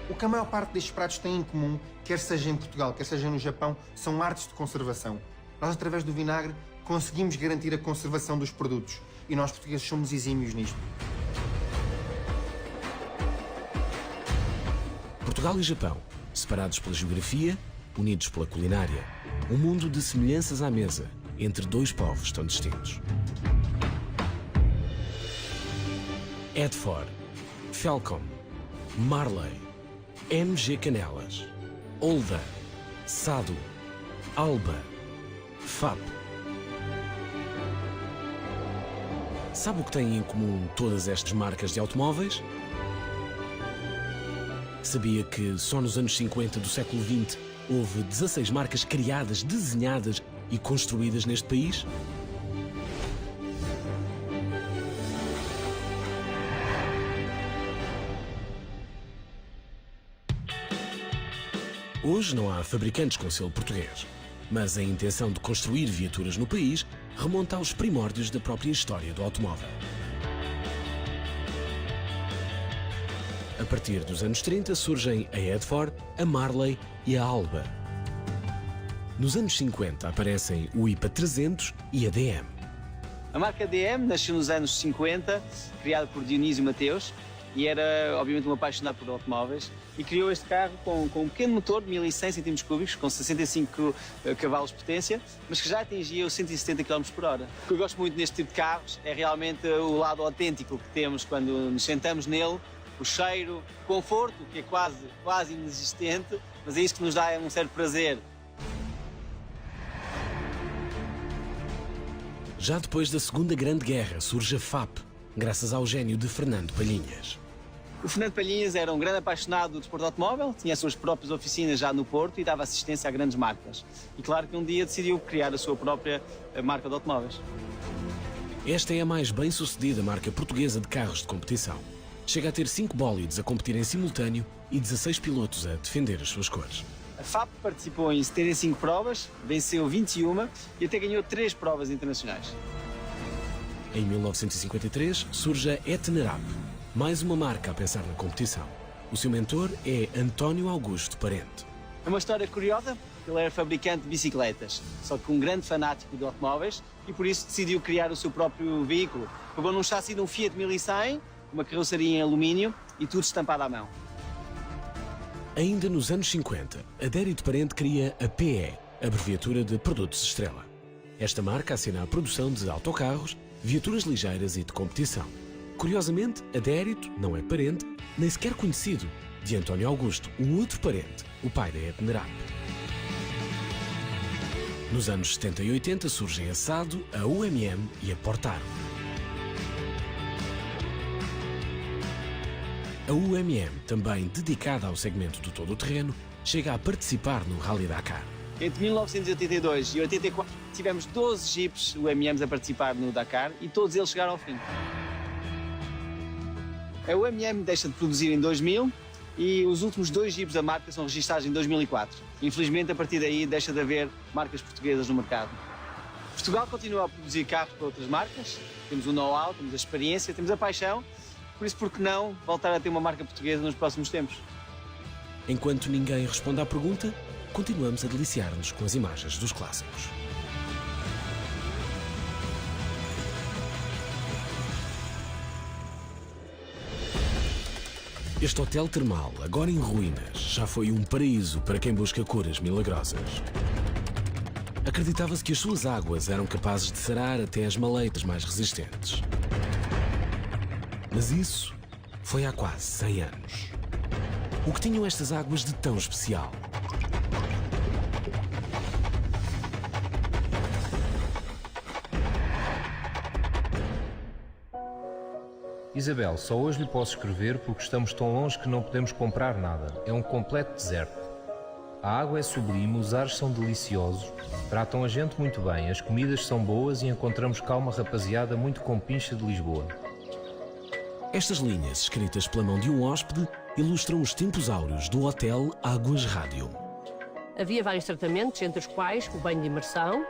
O que a maior parte destes pratos tem em comum, quer seja em Portugal, quer seja no Japão, são artes de conservação. Nós, através do vinagre, conseguimos garantir a conservação dos produtos. E nós, portugueses, somos exímios nisto. Portugal e Japão, separados pela geografia, unidos pela culinária. Um mundo de semelhanças à mesa, entre dois povos tão distintos. Edford, Felcom, Marley, MG Canelas, Olda, Sado, Alba, FAP. Sabe o que têm em comum todas estas marcas de automóveis? Sabia que só nos anos 50 do século XX houve 16 marcas criadas, desenhadas e construídas neste país? Hoje não há fabricantes com selo português, mas a intenção de construir viaturas no país remonta aos primórdios da própria história do automóvel. A partir dos anos 30 surgem a Edford, a Marley e a Alba. Nos anos 50 aparecem o IPA 300 e a DM. A marca DM nasceu nos anos 50, criada por Dionísio Mateus, e era obviamente um apaixonado por automóveis, e criou este carro com um pequeno motor de 1100 cm3, com 65 cavalos de potência, mas que já atingia os 170 km por hora. O que eu gosto muito neste tipo de carros é realmente o lado autêntico que temos quando nos sentamos nele, o cheiro, o conforto, que é quase inexistente, mas é isso que nos dá um certo prazer. Já depois da Segunda Grande Guerra surge a FAP, graças ao gênio de Fernando Palhinhas. O Fernando Palhinhas era um grande apaixonado do desporto automóvel, tinha as suas próprias oficinas já no Porto e dava assistência a grandes marcas. E claro que um dia decidiu criar a sua própria marca de automóveis. Esta é a mais bem-sucedida marca portuguesa de carros de competição. Chega a ter 5 bólides a competir em simultâneo e 16 pilotos a defender as suas cores. A FAP participou em 75 provas, venceu 21 e até ganhou 3 provas internacionais. Em 1953 surge a Etnerap, mais uma marca a pensar na competição. O seu mentor é António Augusto Parente. É uma história curiosa, ele era fabricante de bicicletas, só que um grande fanático de automóveis e por isso decidiu criar o seu próprio veículo. Pegou num chassi de um Fiat 1100, uma carroceria em alumínio e tudo estampado à mão. Ainda nos anos 50, Adérito Parente cria a PE, abreviatura de Produtos Estrela. Esta marca assina a produção de autocarros, viaturas ligeiras e de competição. Curiosamente, Adérito não é parente, nem sequer conhecido, de António Augusto, o outro parente, o pai da Etnerap. Nos anos 70 e 80 surgem a SADO, a UMM e a Portaro. A UMM, também dedicada ao segmento do todo-terreno, chega a participar no Rally Dakar. Entre 1982 e 84 tivemos 12 jipes UMMs a participar no Dakar e todos eles chegaram ao fim. A UMM deixa de produzir em 2000 e os últimos 2 jipes da marca são registados em 2004. Infelizmente, a partir daí, deixa de haver marcas portuguesas no mercado. Portugal continua a produzir carros para outras marcas. Temos o know-how, temos a experiência, temos a paixão. Por isso, por que não voltar a ter uma marca portuguesa nos próximos tempos? Enquanto ninguém responde à pergunta, continuamos a deliciar-nos com as imagens dos clássicos. Este hotel termal, agora em ruínas, já foi um paraíso para quem busca curas milagrosas. Acreditava-se que as suas águas eram capazes de sarar até as maleitas mais resistentes. Mas isso foi há quase 100 anos. O que tinham estas águas de tão especial? Isabel, só hoje lhe posso escrever porque estamos tão longe que não podemos comprar nada. É um completo deserto. A água é sublime, os ares são deliciosos, tratam a gente muito bem, as comidas são boas e encontramos cá uma rapaziada muito compincha de Lisboa. Estas linhas, escritas pela mão de um hóspede, ilustram os tempos áureos do Hotel Águas Rádio. Havia vários tratamentos, entre os quais o banho de imersão,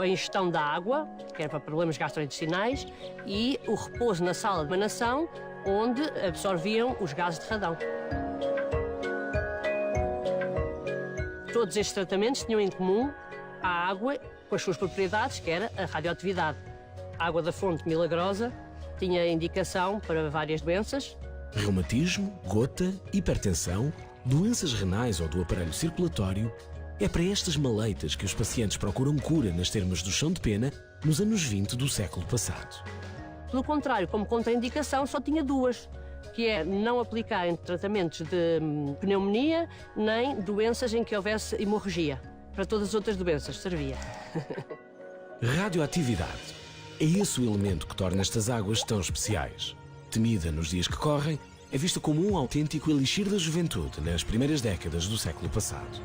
a ingestão da água, que era para problemas gastrointestinais, e o repouso na sala de emanação, onde absorviam os gases de radão. Todos estes tratamentos tinham em comum a água com as suas propriedades, que era a radioatividade. A água da fonte milagrosa tinha indicação para várias doenças. Reumatismo, gota, hipertensão, doenças renais ou do aparelho circulatório. É para estas maleitas que os pacientes procuram cura nas termas do chão de pena nos anos 20 do século passado. Pelo contrário, como contraindicação, só tinha 2, que é não aplicar em tratamentos de pneumonia nem doenças em que houvesse hemorragia. Para todas as outras doenças servia. Radioatividade. É esse o elemento que torna estas águas tão especiais. Temida nos dias que correm, é vista como um autêntico elixir da juventude nas primeiras décadas do século passado.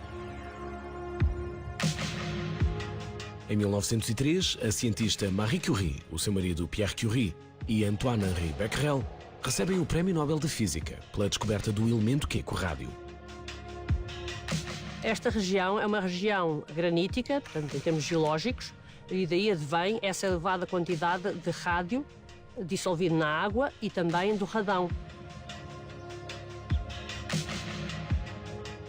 Em 1903, a cientista Marie Curie, o seu marido Pierre Curie e Antoine-Henri Becquerel recebem o Prémio Nobel de Física pela descoberta do elemento químico rádio. Esta região é uma região granítica, portanto, em termos geológicos, e daí advém essa elevada quantidade de rádio dissolvido na água e também do radão.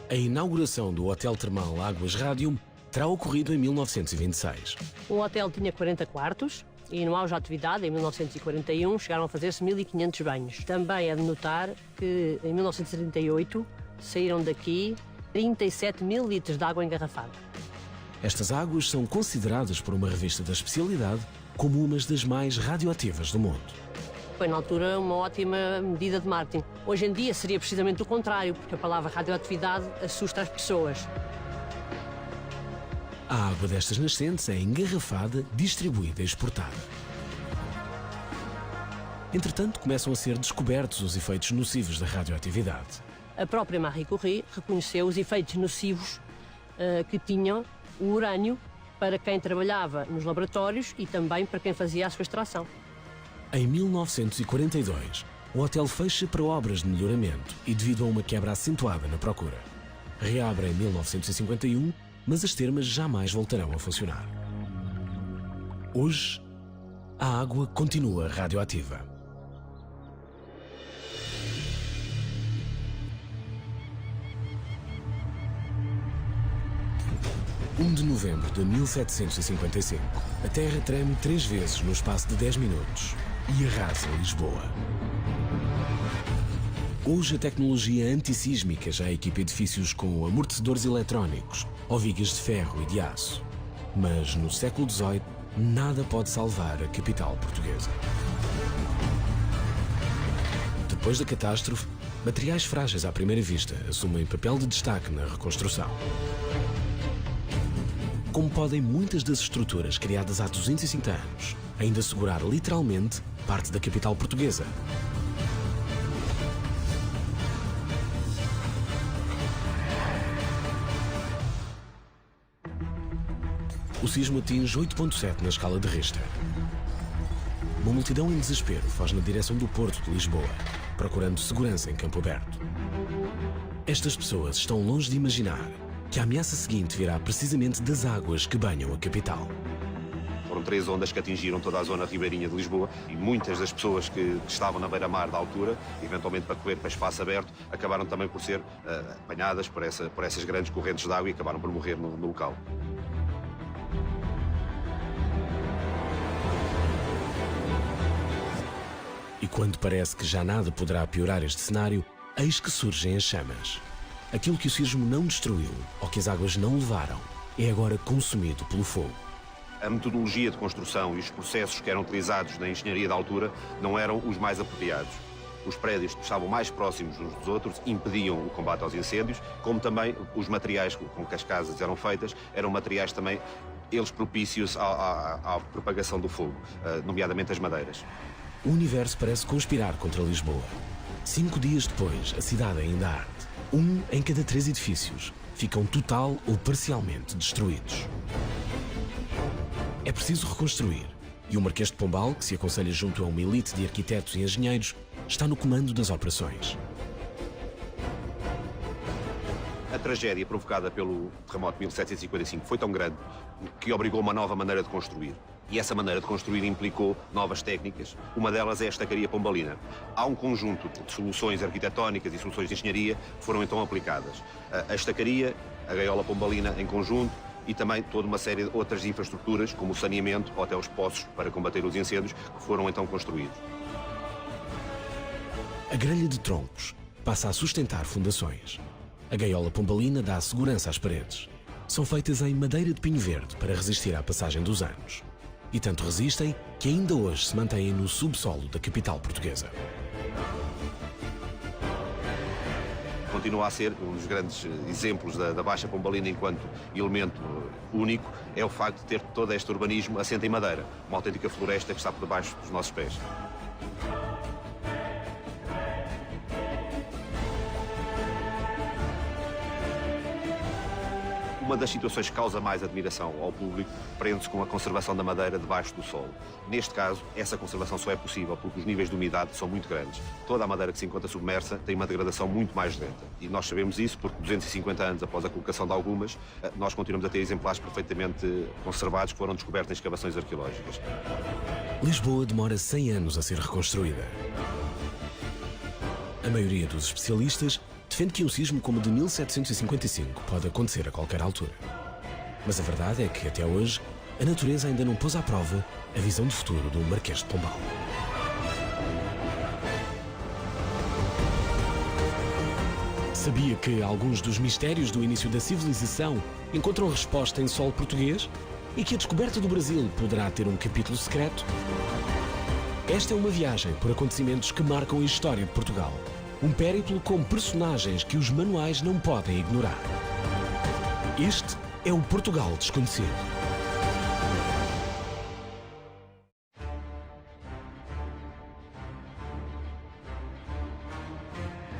A inauguração do Hotel Termal Águas Rádio terá ocorrido em 1926. O hotel tinha 40 quartos e no auge da atividade, em 1941, chegaram a fazer-se 1.500 banhos. Também é de notar que em 1938 saíram daqui 37 mil litros de água engarrafada. Estas águas são consideradas por uma revista da especialidade como umas das mais radioativas do mundo. Foi na altura uma ótima medida de marketing. Hoje em dia seria precisamente o contrário, porque a palavra radioatividade assusta as pessoas. A água destas nascentes é engarrafada, distribuída e exportada. Entretanto, começam a ser descobertos os efeitos nocivos da radioatividade. A própria Marie Curie reconheceu os efeitos nocivos que tinham o urânio para quem trabalhava nos laboratórios e também para quem fazia a sua extração. Em 1942, o hotel fecha para obras de melhoramento e devido a uma quebra acentuada na procura. Reabre em 1951, mas as termas jamais voltarão a funcionar. Hoje, a água continua radioativa. (1 de novembro de 1755), a Terra treme 3 vezes no espaço de 10 minutos e arrasa Lisboa. Hoje a tecnologia antissísmica já equipa edifícios com amortecedores eletrónicos ou vigas de ferro e de aço. Mas no século XVIII, nada pode salvar a capital portuguesa. Depois da catástrofe, materiais frágeis à primeira vista assumem papel de destaque na reconstrução. Como podem muitas das estruturas criadas há 250 anos ainda segurar literalmente parte da capital portuguesa? O sismo atinge 8,7 na escala de Richter. Uma multidão em desespero foge na direção do Porto de Lisboa, procurando segurança em campo aberto. Estas pessoas estão longe de imaginar que a ameaça seguinte virá precisamente das águas que banham a capital. Foram 3 ondas que atingiram toda a zona ribeirinha de Lisboa e muitas das pessoas que estavam na beira-mar da altura, eventualmente para correr para espaço aberto, acabaram também por ser apanhadas por essas grandes correntes de água e acabaram por morrer no local. E quando parece que já nada poderá piorar este cenário, eis que surgem as chamas. Aquilo que o sismo não destruiu, ou que as águas não levaram, é agora consumido pelo fogo. A metodologia de construção e os processos que eram utilizados na engenharia da altura não eram os mais apropriados. Os prédios estavam mais próximos uns dos outros, impediam o combate aos incêndios, como também os materiais com que as casas eram feitas eram materiais também, eles propícios à propagação do fogo, nomeadamente as madeiras. O universo parece conspirar contra Lisboa. 5 dias depois, a cidade ainda arde. 1 em cada 3 edifícios ficam total ou parcialmente destruídos. É preciso reconstruir, e o Marquês de Pombal, que se aconselha junto a uma elite de arquitetos e engenheiros, está no comando das operações. A tragédia provocada pelo terremoto de 1755 foi tão grande que obrigou uma nova maneira de construir. E essa maneira de construir implicou novas técnicas. Uma delas é a estacaria pombalina. Há um conjunto de soluções arquitetónicas e soluções de engenharia que foram então aplicadas. A estacaria, a gaiola pombalina em conjunto e também toda uma série de outras infraestruturas, como o saneamento ou até os poços para combater os incêndios, que foram então construídos. A grelha de troncos passa a sustentar fundações. A gaiola pombalina dá segurança às paredes. São feitas em madeira de pinho verde para resistir à passagem dos anos. E tanto resistem que ainda hoje se mantêm no subsolo da capital portuguesa. Continua a ser um dos grandes exemplos da Baixa Pombalina enquanto elemento único, é o facto de ter todo este urbanismo assente em madeira, uma autêntica floresta que está por debaixo dos nossos pés. Uma das situações que causa mais admiração ao público prende-se com a conservação da madeira debaixo do solo. Neste caso, essa conservação só é possível porque os níveis de umidade são muito grandes. Toda a madeira que se encontra submersa tem uma degradação muito mais lenta. E nós sabemos isso porque 250 anos após a colocação de algumas, nós continuamos a ter exemplares perfeitamente conservados que foram descobertos em escavações arqueológicas. Lisboa demora 100 anos a ser reconstruída. A maioria dos especialistas defende que um sismo como o de 1755 pode acontecer a qualquer altura. Mas a verdade é que, até hoje, a natureza ainda não pôs à prova a visão de futuro do Marquês de Pombal. Sabia que alguns dos mistérios do início da civilização encontram resposta em solo português? E que a descoberta do Brasil poderá ter um capítulo secreto? Esta é uma viagem por acontecimentos que marcam a história de Portugal. Um périplo com personagens que os manuais não podem ignorar. Este é o Portugal Desconhecido.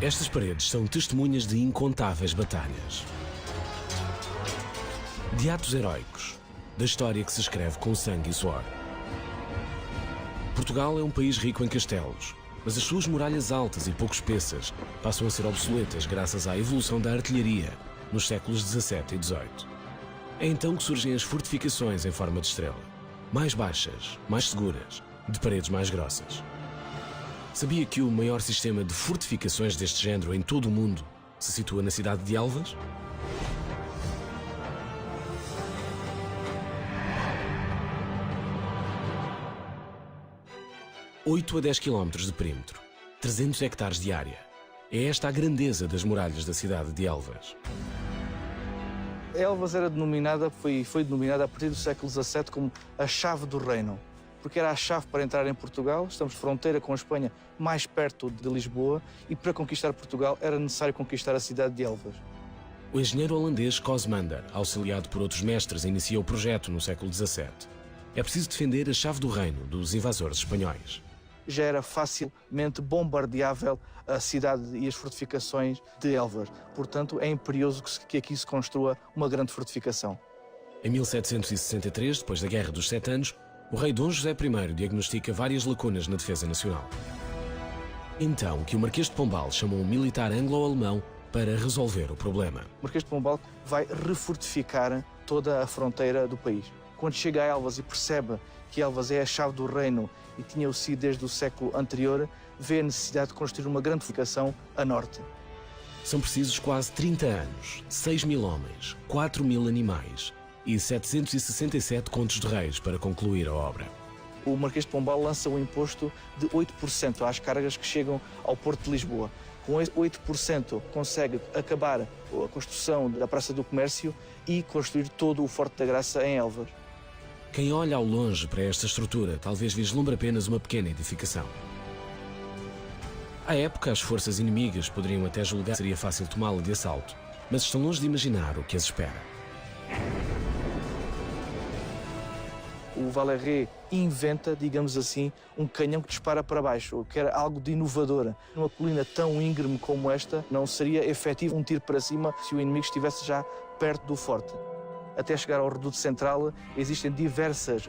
Estas paredes são testemunhas de incontáveis batalhas. De atos heróicos, da história que se escreve com sangue e suor. Portugal é um país rico em castelos, mas as suas muralhas altas e pouco espessas passam a ser obsoletas graças à evolução da artilharia nos séculos XVII e XVIII. É então que surgem as fortificações em forma de estrela, mais baixas, mais seguras, de paredes mais grossas. Sabia que o maior sistema de fortificações deste género em todo o mundo se situa na cidade de Elvas? (8 a 10 km de perímetro, 300 hectares de área. É esta a grandeza das muralhas da cidade de Elvas. Elvas era denominada, foi denominada a partir do século XVII como a chave do reino, porque era a chave para entrar em Portugal. Estamos fronteira com a Espanha, mais perto de Lisboa, e para conquistar Portugal era necessário conquistar a cidade de Elvas. O engenheiro holandês Cosmander, auxiliado por outros mestres, inicia o projeto no século XVII. É preciso defender a chave do reino dos invasores espanhóis. Já era facilmente bombardeável a cidade e as fortificações de Elvas. Portanto, é imperioso que aqui se construa uma grande fortificação. Em 1763, depois da Guerra dos Sete Anos, o rei Dom José I diagnostica várias lacunas na defesa nacional. Então que o Marquês de Pombal chamou um militar anglo-alemão para resolver o problema. O Marquês de Pombal vai refortificar toda a fronteira do país. Quando chega a Elvas e percebe que Elvas é a chave do reino e tinha sido desde o século anterior, vê a necessidade de construir uma grande fortificação a norte. São precisos quase 30 anos, 6.000 homens, 4.000 animais e 767 contos de reis para concluir a obra. O Marquês de Pombal lança um imposto de 8% às cargas que chegam ao Porto de Lisboa. Com esse 8% consegue acabar a construção da Praça do Comércio e construir todo o Forte da Graça em Elvas. Quem olha ao longe para esta estrutura talvez vislumbre apenas uma pequena edificação. À época, as forças inimigas poderiam até julgar que seria fácil tomá-la de assalto, mas estão longe de imaginar o que as espera. O Valerré inventa, digamos assim, um canhão que dispara para baixo, que era algo de inovador. Numa colina tão íngreme como esta, não seria efetivo um tiro para cima se o inimigo estivesse já perto do forte. Até chegar ao reduto central, existem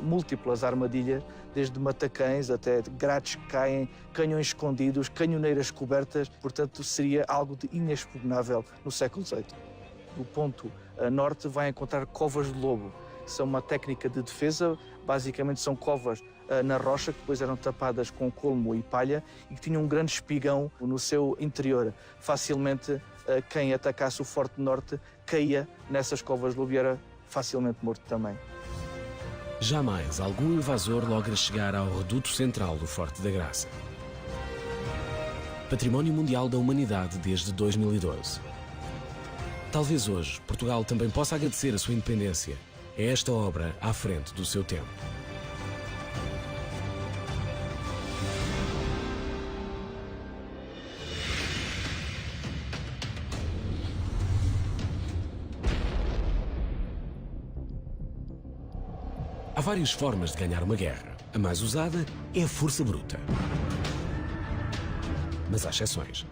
múltiplas armadilhas, desde matacães até grades que caem, canhões escondidos, canhoneiras cobertas. Portanto, seria algo de inexpugnável no século XVIII. Do ponto a norte vai encontrar covas de lobo, que são uma técnica de defesa. Basicamente são covas na rocha, que depois eram tapadas com colmo e palha e que tinham um grande espigão no seu interior. Facilmente, quem atacasse o Forte Norte caía nessas covas de lobo e era facilmente morto também. Jamais algum invasor logra chegar ao reduto central do Forte da Graça. Património Mundial da Humanidade desde 2012. Talvez hoje Portugal também possa agradecer a sua independência. É esta obra à frente do seu tempo. Há várias formas de ganhar uma guerra. A mais usada é a força bruta. Mas há exceções.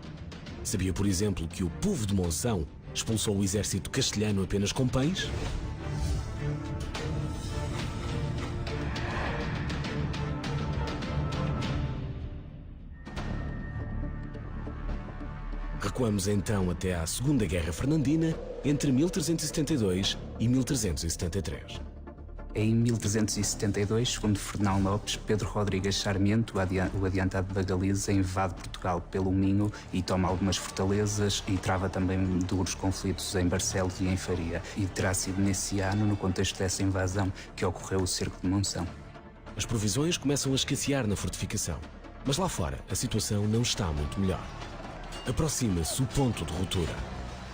Sabia, por exemplo, que o povo de Monção expulsou o exército castelhano apenas com pães? Recuamos então até à Segunda Guerra Fernandina, entre 1372 e 1373. Em 1372, segundo Fernão Lopes, Pedro Rodrigues Sarmiento, o adiantado da Galiza, invade Portugal pelo Minho e toma algumas fortalezas e trava também duros conflitos em Barcelos e em Faria. E terá sido nesse ano, no contexto dessa invasão, que ocorreu o cerco de Monção. As provisões começam a escassear na fortificação, mas lá fora a situação não está muito melhor. Aproxima-se o ponto de ruptura.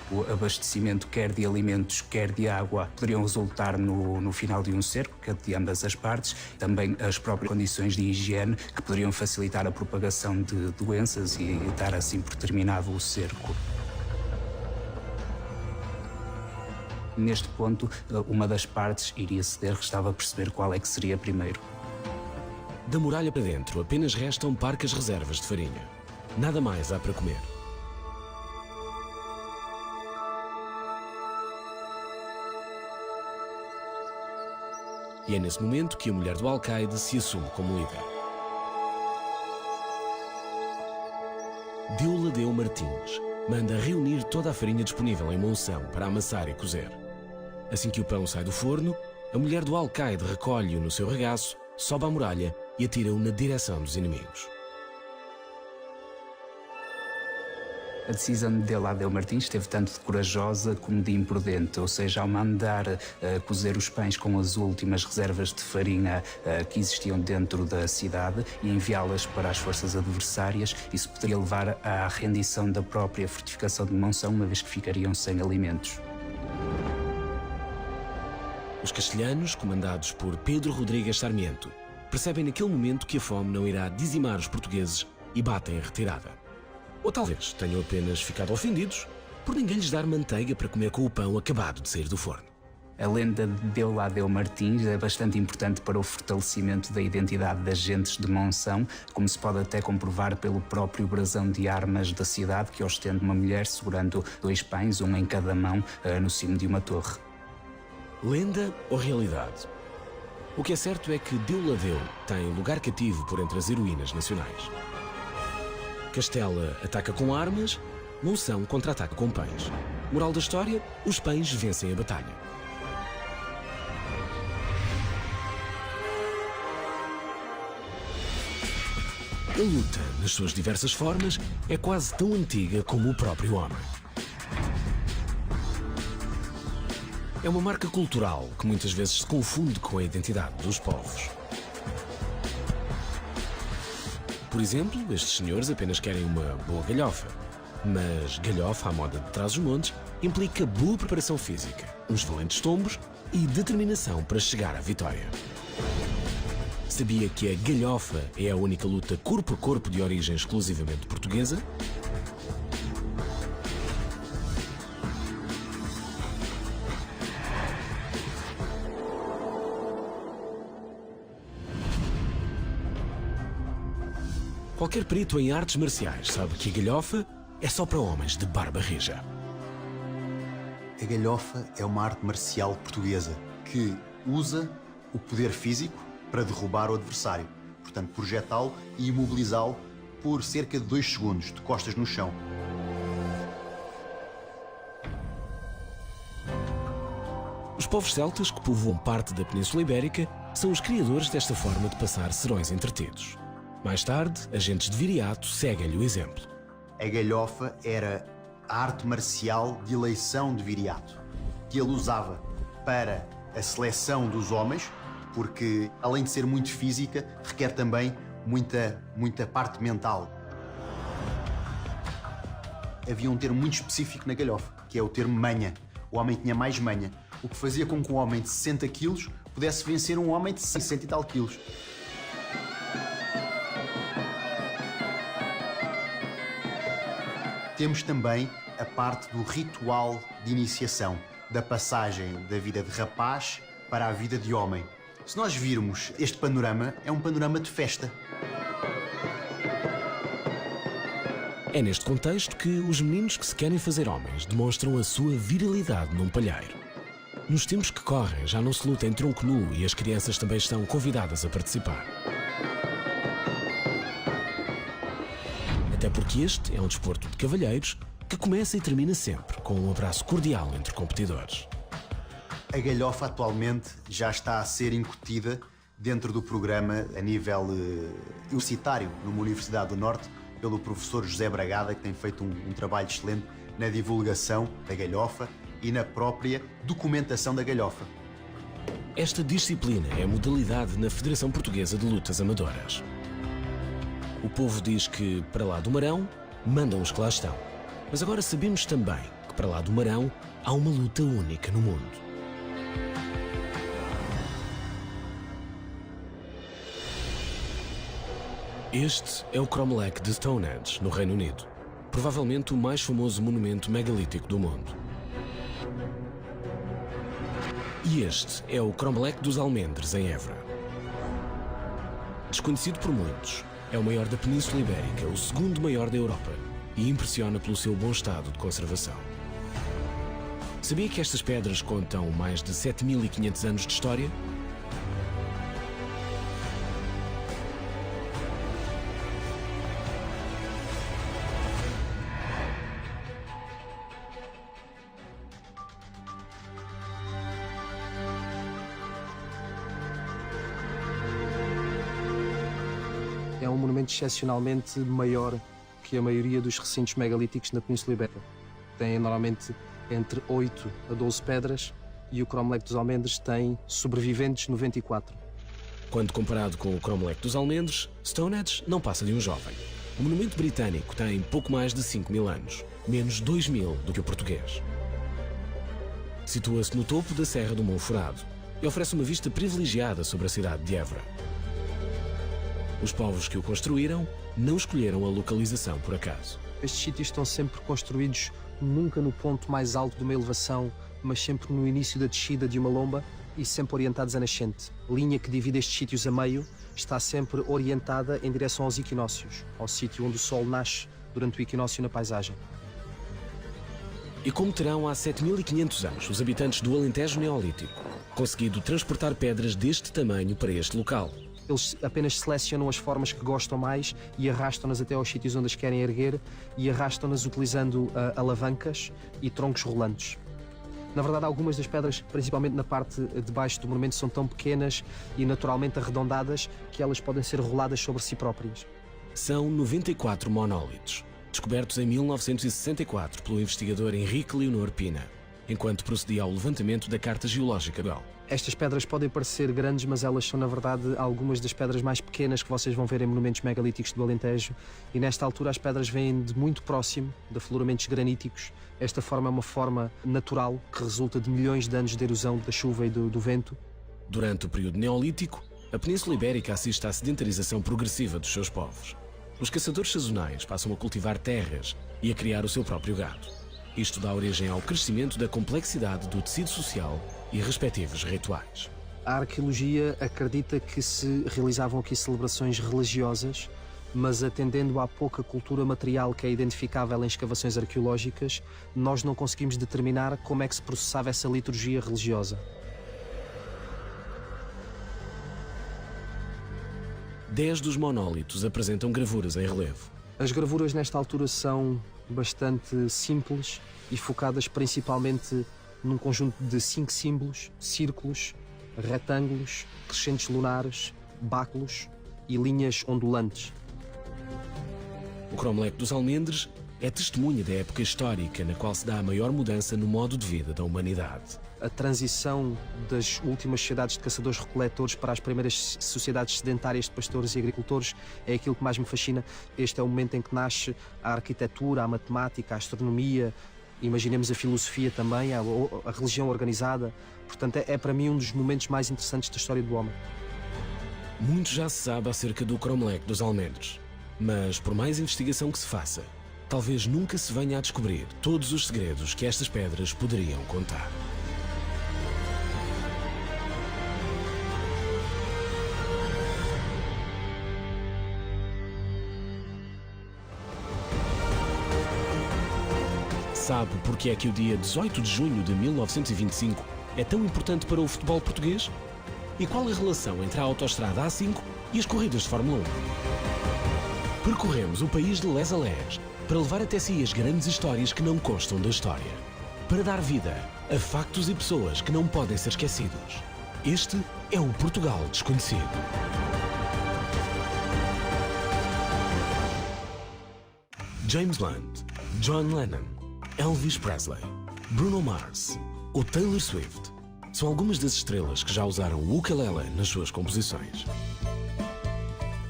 O abastecimento, quer de alimentos, quer de água, poderiam resultar no final de um cerco, que é de ambas as partes. Também as próprias condições de higiene, que poderiam facilitar a propagação de doenças e dar assim por terminado o cerco. Neste ponto, uma das partes iria ceder, restava perceber qual é que seria primeiro. Da muralha para dentro apenas restam parcas reservas de farinha. Nada mais há para comer. E é nesse momento que a mulher do alcaide se assume como líder. Deoladeu Martins manda reunir toda a farinha disponível em Monção para amassar e cozer. Assim que o pão sai do forno, a mulher do alcaide recolhe-o no seu regaço, sobe à muralha e atira-o na direção dos inimigos. A decisão de Deuládeu Martins esteve tanto de corajosa como de imprudente, ou seja, ao mandar cozer os pães com as últimas reservas de farinha que existiam dentro da cidade e enviá-las para as forças adversárias, isso poderia levar à rendição da própria fortificação de Monção, uma vez que ficariam sem alimentos. Os castelhanos, comandados por Pedro Rodrigues Sarmiento, percebem naquele momento que a fome não irá dizimar os portugueses e batem a retirada. Ou talvez tenham apenas ficado ofendidos por ninguém lhes dar manteiga para comer com o pão acabado de sair do forno. A lenda de Deuládeu Martins é bastante importante para o fortalecimento da identidade das gentes de Monção, como se pode até comprovar pelo próprio brasão de armas da cidade, que ostenta uma mulher segurando 2 pães, um em cada mão, no cimo de uma torre. Lenda ou realidade? O que é certo é que Deuládeu tem lugar cativo por entre as heroínas nacionais. Castela ataca com armas, Monção contra-ataca com pães. Moral da história, os pães vencem a batalha. A luta, nas suas diversas formas, é quase tão antiga como o próprio homem. É uma marca cultural que muitas vezes se confunde com a identidade dos povos. Por exemplo, estes senhores apenas querem uma boa galhofa. Mas galhofa à moda de Trás-os-Montes implica boa preparação física, uns valentes tombos e determinação para chegar à vitória. Sabia que a galhofa é a única luta corpo a corpo de origem exclusivamente portuguesa? Qualquer perito em artes marciais sabe que a galhofa é só para homens de barba rija. A galhofa é uma arte marcial portuguesa que usa o poder físico para derrubar o adversário, portanto projetá-lo e imobilizá-lo por cerca de 2 segundos, de costas no chão. Os povos celtas que povoam parte da Península Ibérica são os criadores desta forma de passar serões entretidos. Mais tarde, agentes de Viriato seguem-lhe o exemplo. A galhofa era a arte marcial de eleição de Viriato, que ele usava para a seleção dos homens, porque além de ser muito física, requer também muita parte mental. Havia um termo muito específico na galhofa, que é o termo manha. O homem tinha mais manha, o que fazia com que um homem de 60 quilos pudesse vencer um homem de 60 e tal quilos. Temos também a parte do ritual de iniciação, da passagem da vida de rapaz para a vida de homem. Se nós virmos este panorama, é um panorama de festa. É neste contexto que os meninos que se querem fazer homens demonstram a sua virilidade num palheiro. Nos tempos que correm, já não se luta em tronco nu e as crianças também estão convidadas a participar. Até porque este é um desporto de cavalheiros que começa e termina sempre com um abraço cordial entre competidores. A galhofa atualmente já está a ser incutida dentro do programa a nível universitário numa Universidade do Norte pelo professor José Bragada, que tem feito um trabalho excelente na divulgação da galhofa e na própria documentação da galhofa. Esta disciplina é a modalidade na Federação Portuguesa de Lutas Amadoras. O povo diz que, para lá do Marão, mandam os que lá estão. Mas agora sabemos também que, para lá do Marão, há uma luta única no mundo. Este é o Cromlech de Stonehenge, no Reino Unido. Provavelmente o mais famoso monumento megalítico do mundo. E este é o Cromlech dos Almendres, em Évora. Desconhecido por muitos, é o maior da Península Ibérica, o segundo maior da Europa, e impressiona pelo seu bom estado de conservação. Sabia que estas pedras contam mais de 7.500 anos de história? É um monumento excepcionalmente maior que a maioria dos recintos megalíticos na Península Ibérica. Têm normalmente entre 8 a 12 pedras e o Cromlech dos Almendres tem sobreviventes 94. Quando comparado com o Cromlech dos Almendres, Stonehenge não passa de um jovem. O monumento britânico tem pouco mais de 5.000 anos, menos 2.000 do que o português. Situa-se no topo da Serra do Monforado e oferece uma vista privilegiada sobre a cidade de Évora. Os povos que o construíram não escolheram a localização por acaso. Estes sítios estão sempre construídos nunca no ponto mais alto de uma elevação, mas sempre no início da descida de uma lomba e sempre orientados a nascente. A linha que divide estes sítios a meio está sempre orientada em direção aos equinócios, ao sítio onde o sol nasce durante o equinócio na paisagem. E como terão há 7.500 anos os habitantes do Alentejo Neolítico conseguido transportar pedras deste tamanho para este local? Eles apenas selecionam as formas que gostam mais e arrastam-nas até aos sítios onde as querem erguer e arrastam-nas utilizando alavancas e troncos rolantes. Na verdade, algumas das pedras, principalmente na parte de baixo do monumento, são tão pequenas e naturalmente arredondadas que elas podem ser roladas sobre si próprias. São 94 monólitos, descobertos em 1964 pelo investigador Henrique Leonor Pina, enquanto procedia ao levantamento da Carta Geológica Bell. Estas pedras podem parecer grandes, mas elas são, na verdade, algumas das pedras mais pequenas que vocês vão ver em monumentos megalíticos do Alentejo. E nesta altura as pedras vêm de muito próximo, de afloramentos graníticos. Esta forma é uma forma natural que resulta de milhões de anos de erosão da chuva e do vento. Durante o período Neolítico, a Península Ibérica assiste à sedentarização progressiva dos seus povos. Os caçadores sazonais passam a cultivar terras e a criar o seu próprio gado. Isto dá origem ao crescimento da complexidade do tecido social e respectivos rituais. A arqueologia acredita que se realizavam aqui celebrações religiosas, mas atendendo à pouca cultura material que é identificável em escavações arqueológicas, nós não conseguimos determinar como é que se processava essa liturgia religiosa. 10 dos monólitos apresentam gravuras em relevo. As gravuras nesta altura são bastante simples e focadas principalmente num conjunto de 5 símbolos, círculos, retângulos, crescentes lunares, báculos e linhas ondulantes. O Cromlech dos Almendres é testemunha da época histórica na qual se dá a maior mudança no modo de vida da humanidade. A transição das últimas sociedades de caçadores-recoletores para as primeiras sociedades sedentárias de pastores e agricultores é aquilo que mais me fascina. Este é o momento em que nasce a arquitetura, a matemática, a astronomia, imaginemos a filosofia também, a religião organizada. Portanto, é para mim um dos momentos mais interessantes da história do homem. Muito já se sabe acerca do Cromlech dos Almendres, mas por mais investigação que se faça, talvez nunca se venha a descobrir todos os segredos que estas pedras poderiam contar. Sabe porque é que o dia 18 de junho de 1925 é tão importante para o futebol português? E qual a relação entre a autoestrada A5 e as corridas de Fórmula 1? Percorremos o país de les a les para levar até si as grandes histórias que não constam da história. Para dar vida a factos e pessoas que não podem ser esquecidos. Este é o Portugal Desconhecido. James Blunt, John Lennon, Elvis Presley, Bruno Mars ou Taylor Swift são algumas das estrelas que já usaram o ukulele nas suas composições.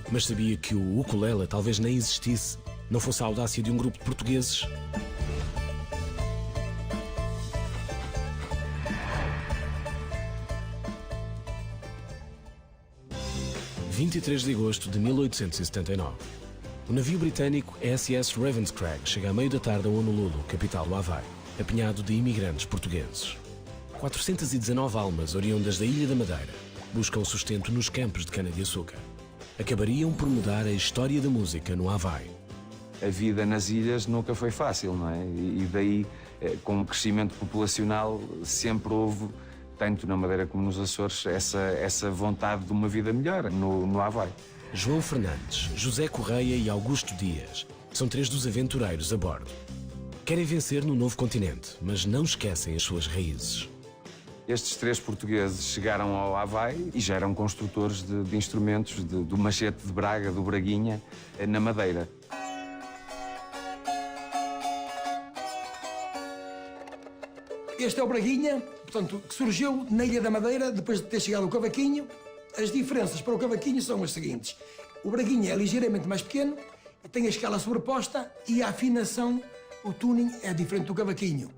Mas sabia que o ukulele talvez nem existisse, não fosse a audácia de um grupo de portugueses? – 23 de agosto de 1879. O navio britânico SS Ravenscraig chega à meio da tarde a Honolulu, capital do Havaí, apinhado de imigrantes portugueses. 419 almas oriundas da Ilha da Madeira buscam sustento nos campos de cana-de-açúcar. Acabariam por mudar a história da música no Havaí. A vida nas ilhas nunca foi fácil, não é? E daí, com o crescimento populacional, sempre houve, tanto na Madeira como nos Açores, essa vontade de uma vida melhor no Havaí. João Fernandes, José Correia e Augusto Dias são 3 dos aventureiros a bordo. Querem vencer no novo continente, mas não esquecem as suas raízes. Estes 3 portugueses chegaram ao Havaí e já eram construtores de instrumentos, do machete de Braga, do Braguinha, na Madeira. Este é o Braguinha, portanto, que surgiu na Ilha da Madeira, depois de ter chegado o cavaquinho. As diferenças para o cavaquinho são as seguintes. O Braguinha é ligeiramente mais pequeno, tem a escala sobreposta e a afinação, o tuning, é diferente do cavaquinho.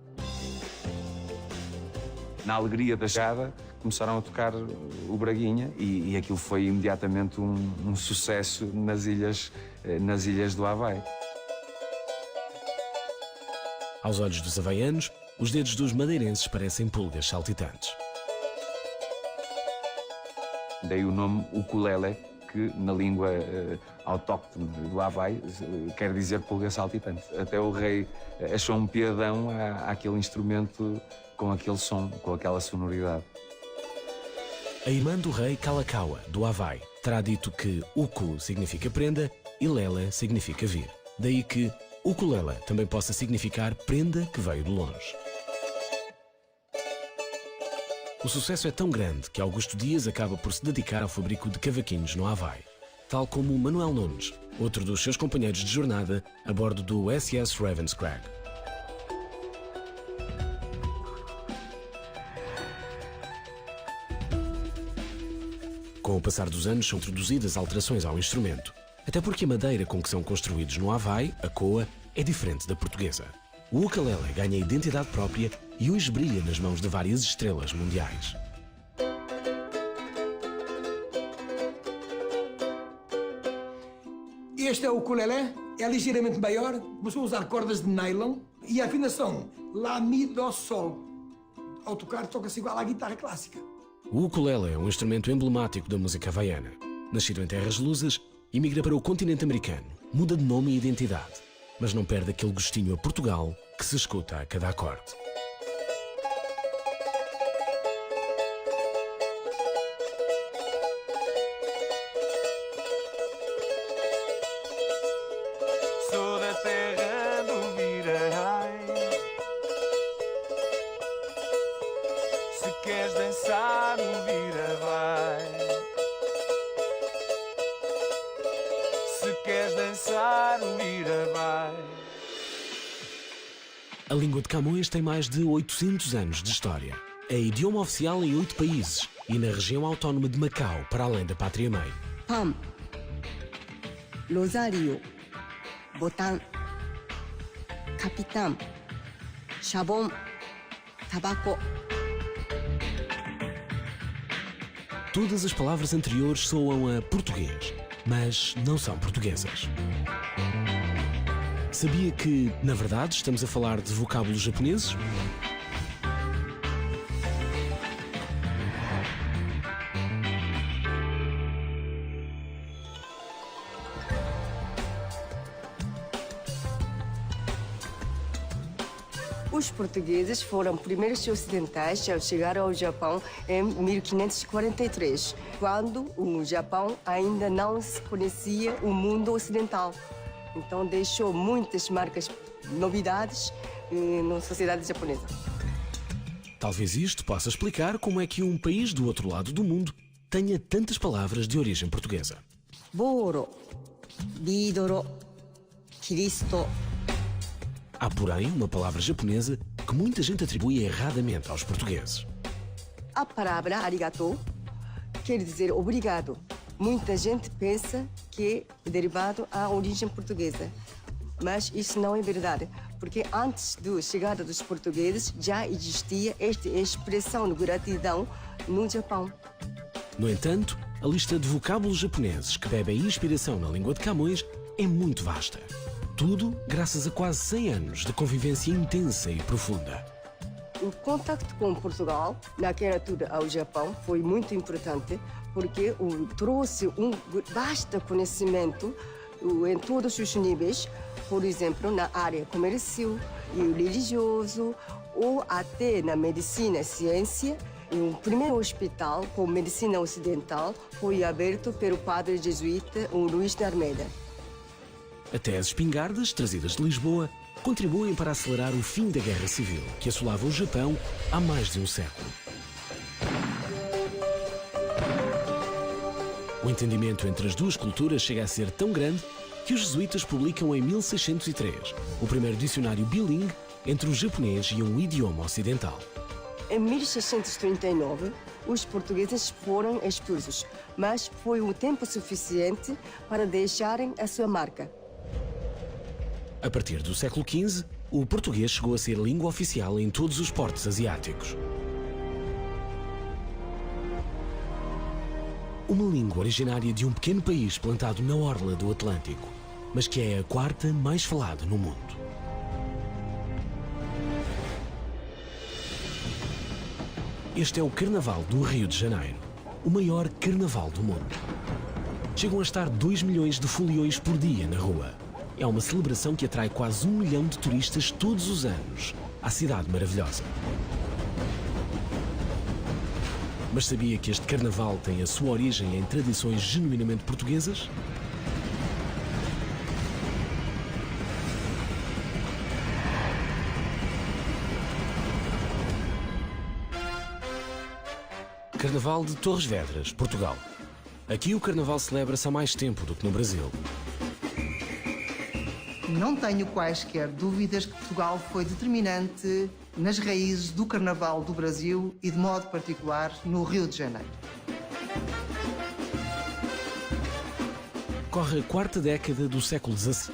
Na alegria da chegada, começaram a tocar o Braguinha e aquilo foi imediatamente um sucesso nas ilhas do Havaí. Aos olhos dos havaianos, os dedos dos madeirenses parecem pulgas saltitantes. Daí o nome ukulele, que na língua autóctone do Havaí quer dizer pulga saltitante. Até o rei achou um piadão àquele instrumento com aquele som, com aquela sonoridade. A irmã do rei Kalakaua, do Havaí, terá dito que uku significa prenda e lele significa vir. Daí que ukulele também possa significar prenda que veio de longe. O sucesso é tão grande que Augusto Dias acaba por se dedicar ao fabrico de cavaquinhos no Havaí, tal como Manuel Nunes, outro dos seus companheiros de jornada a bordo do SS Ravenscrag. Com o passar dos anos são introduzidas alterações ao instrumento, até porque a madeira com que são construídos no Havaí, a coa, é diferente da portuguesa. O ukulele ganha identidade própria e hoje brilha nas mãos de várias estrelas mundiais. Este é o ukulele, é ligeiramente maior, começou a usar cordas de nylon e a afinação Lá, Mi, Dó, Sol. Ao tocar, toca-se igual à guitarra clássica. O ukulele é um instrumento emblemático da música havaiana. Nascido em terras lusas, imigra para o continente americano, muda de nome e identidade, mas não perde aquele gostinho a Portugal que se escuta a cada acorde. Sou da terra do Virarai. Se queres dançar no Vira vai. Se queres dançar no Vira vai. A língua de Camões tem mais de 800 anos de história. É idioma oficial em 8 países e na região autónoma de Macau, para além da pátria-mãe. Pam, Rosário, Botão, Capitão, Chabon, Tabaco. Todas as palavras anteriores soam a português, mas não são portuguesas. Sabia que, na verdade, estamos a falar de vocábulos japoneses? Os portugueses foram primeiros ocidentais a chegar ao Japão em 1543, quando o Japão ainda não se conhecia o mundo ocidental. Então deixou muitas marcas, novidades na sociedade japonesa. Talvez isto possa explicar como é que um país do outro lado do mundo tenha tantas palavras de origem portuguesa. Boro, Bidoro, Cristo. Há, porém, uma palavra japonesa que muita gente atribui erradamente aos portugueses. A palavra arigato quer dizer obrigado. Muita gente pensa que é derivado à origem portuguesa, mas isso não é verdade, porque antes da chegada dos portugueses já existia esta expressão de gratidão no Japão. No entanto, a lista de vocábulos japoneses que bebem inspiração na língua de Camões é muito vasta. Tudo graças a quase 100 anos de convivência intensa e profunda. O contacto com Portugal, naquela altura ao Japão, foi muito importante porque trouxe um vasto conhecimento em todos os níveis, por exemplo, na área comercial e religioso, ou até na medicina e ciência. O primeiro hospital com medicina ocidental foi aberto pelo padre jesuíta Luís de Almeida. Até as espingardas, trazidas de Lisboa, contribuem para acelerar o fim da Guerra Civil, que assolava o Japão há mais de um século. O entendimento entre as duas culturas chega a ser tão grande que os jesuítas publicam em 1603 o primeiro dicionário bilingue entre o japonês e um idioma ocidental. Em 1639, os portugueses foram expulsos, mas foi o tempo suficiente para deixarem a sua marca. A partir do século XV, o português chegou a ser língua oficial em todos os portos asiáticos. Uma língua originária de um pequeno país plantado na orla do Atlântico, mas que é a quarta mais falada no mundo. Este é o Carnaval do Rio de Janeiro, o maior carnaval do mundo. Chegam a estar 2 milhões de foliões por dia na rua. É uma celebração que atrai quase 1 milhão de turistas todos os anos à cidade maravilhosa. Mas sabia que este carnaval tem a sua origem em tradições genuinamente portuguesas? Carnaval de Torres Vedras, Portugal. Aqui o carnaval celebra-se há mais tempo do que no Brasil. Não tenho quaisquer dúvidas que Portugal foi determinante nas raízes do Carnaval do Brasil e, de modo particular, no Rio de Janeiro. Corre a quarta década do século XVI.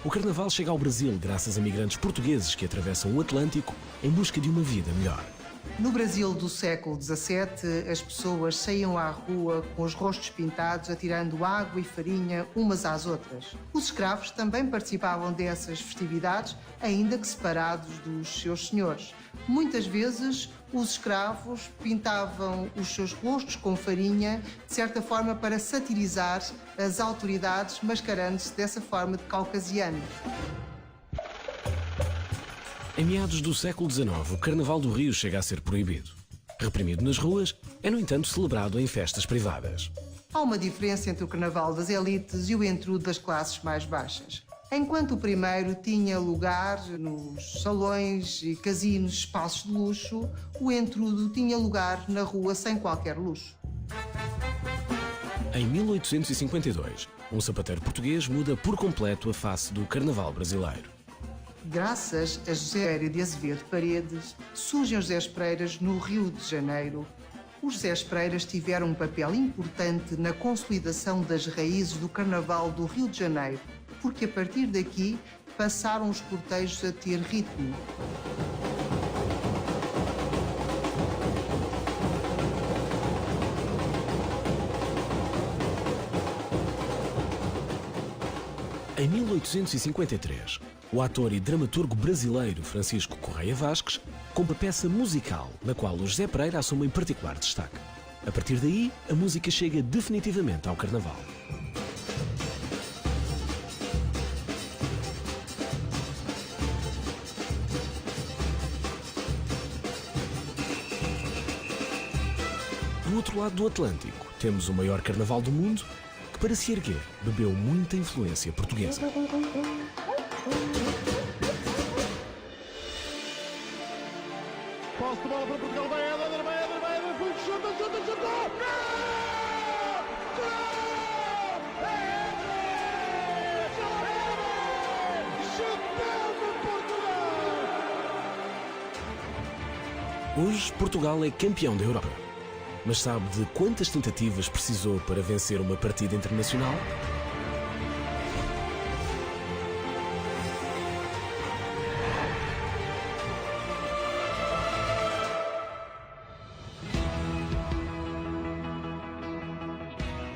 O Carnaval chega ao Brasil graças a migrantes portugueses que atravessam o Atlântico em busca de uma vida melhor. No Brasil do século XVII, as pessoas saíam à rua com os rostos pintados, atirando água e farinha umas às outras. Os escravos também participavam dessas festividades, ainda que separados dos seus senhores. Muitas vezes, os escravos pintavam os seus rostos com farinha, de certa forma para satirizar as autoridades, mascarando-se dessa forma de caucasianos. Em meados do século XIX, o Carnaval do Rio chega a ser proibido. Reprimido nas ruas, é, no entanto, celebrado em festas privadas. Há uma diferença entre o Carnaval das elites e o entrudo das classes mais baixas. Enquanto o primeiro tinha lugar nos salões e casinos, espaços de luxo, o entrudo tinha lugar na rua sem qualquer luxo. Em 1852, um sapateiro português muda por completo a face do Carnaval brasileiro. Graças a José Pereira de Azevedo Paredes, surgem os José Pereiras no Rio de Janeiro. Os José Pereiras tiveram um papel importante na consolidação das raízes do Carnaval do Rio de Janeiro, porque a partir daqui passaram os cortejos a ter ritmo. Em 1853, o ator e dramaturgo brasileiro Francisco Correia Vasques compra peça musical, na qual o José Pereira assume em particular destaque. A partir daí, a música chega definitivamente ao Carnaval. Do outro lado do Atlântico, temos o maior carnaval do mundo, que para se erguer bebeu muita influência portuguesa. Posse de bola para Portugal, vai Éder, chuta, chutou! Gol! Hoje, Portugal é campeão da Europa. Mas sabe de quantas tentativas precisou para vencer uma partida internacional? –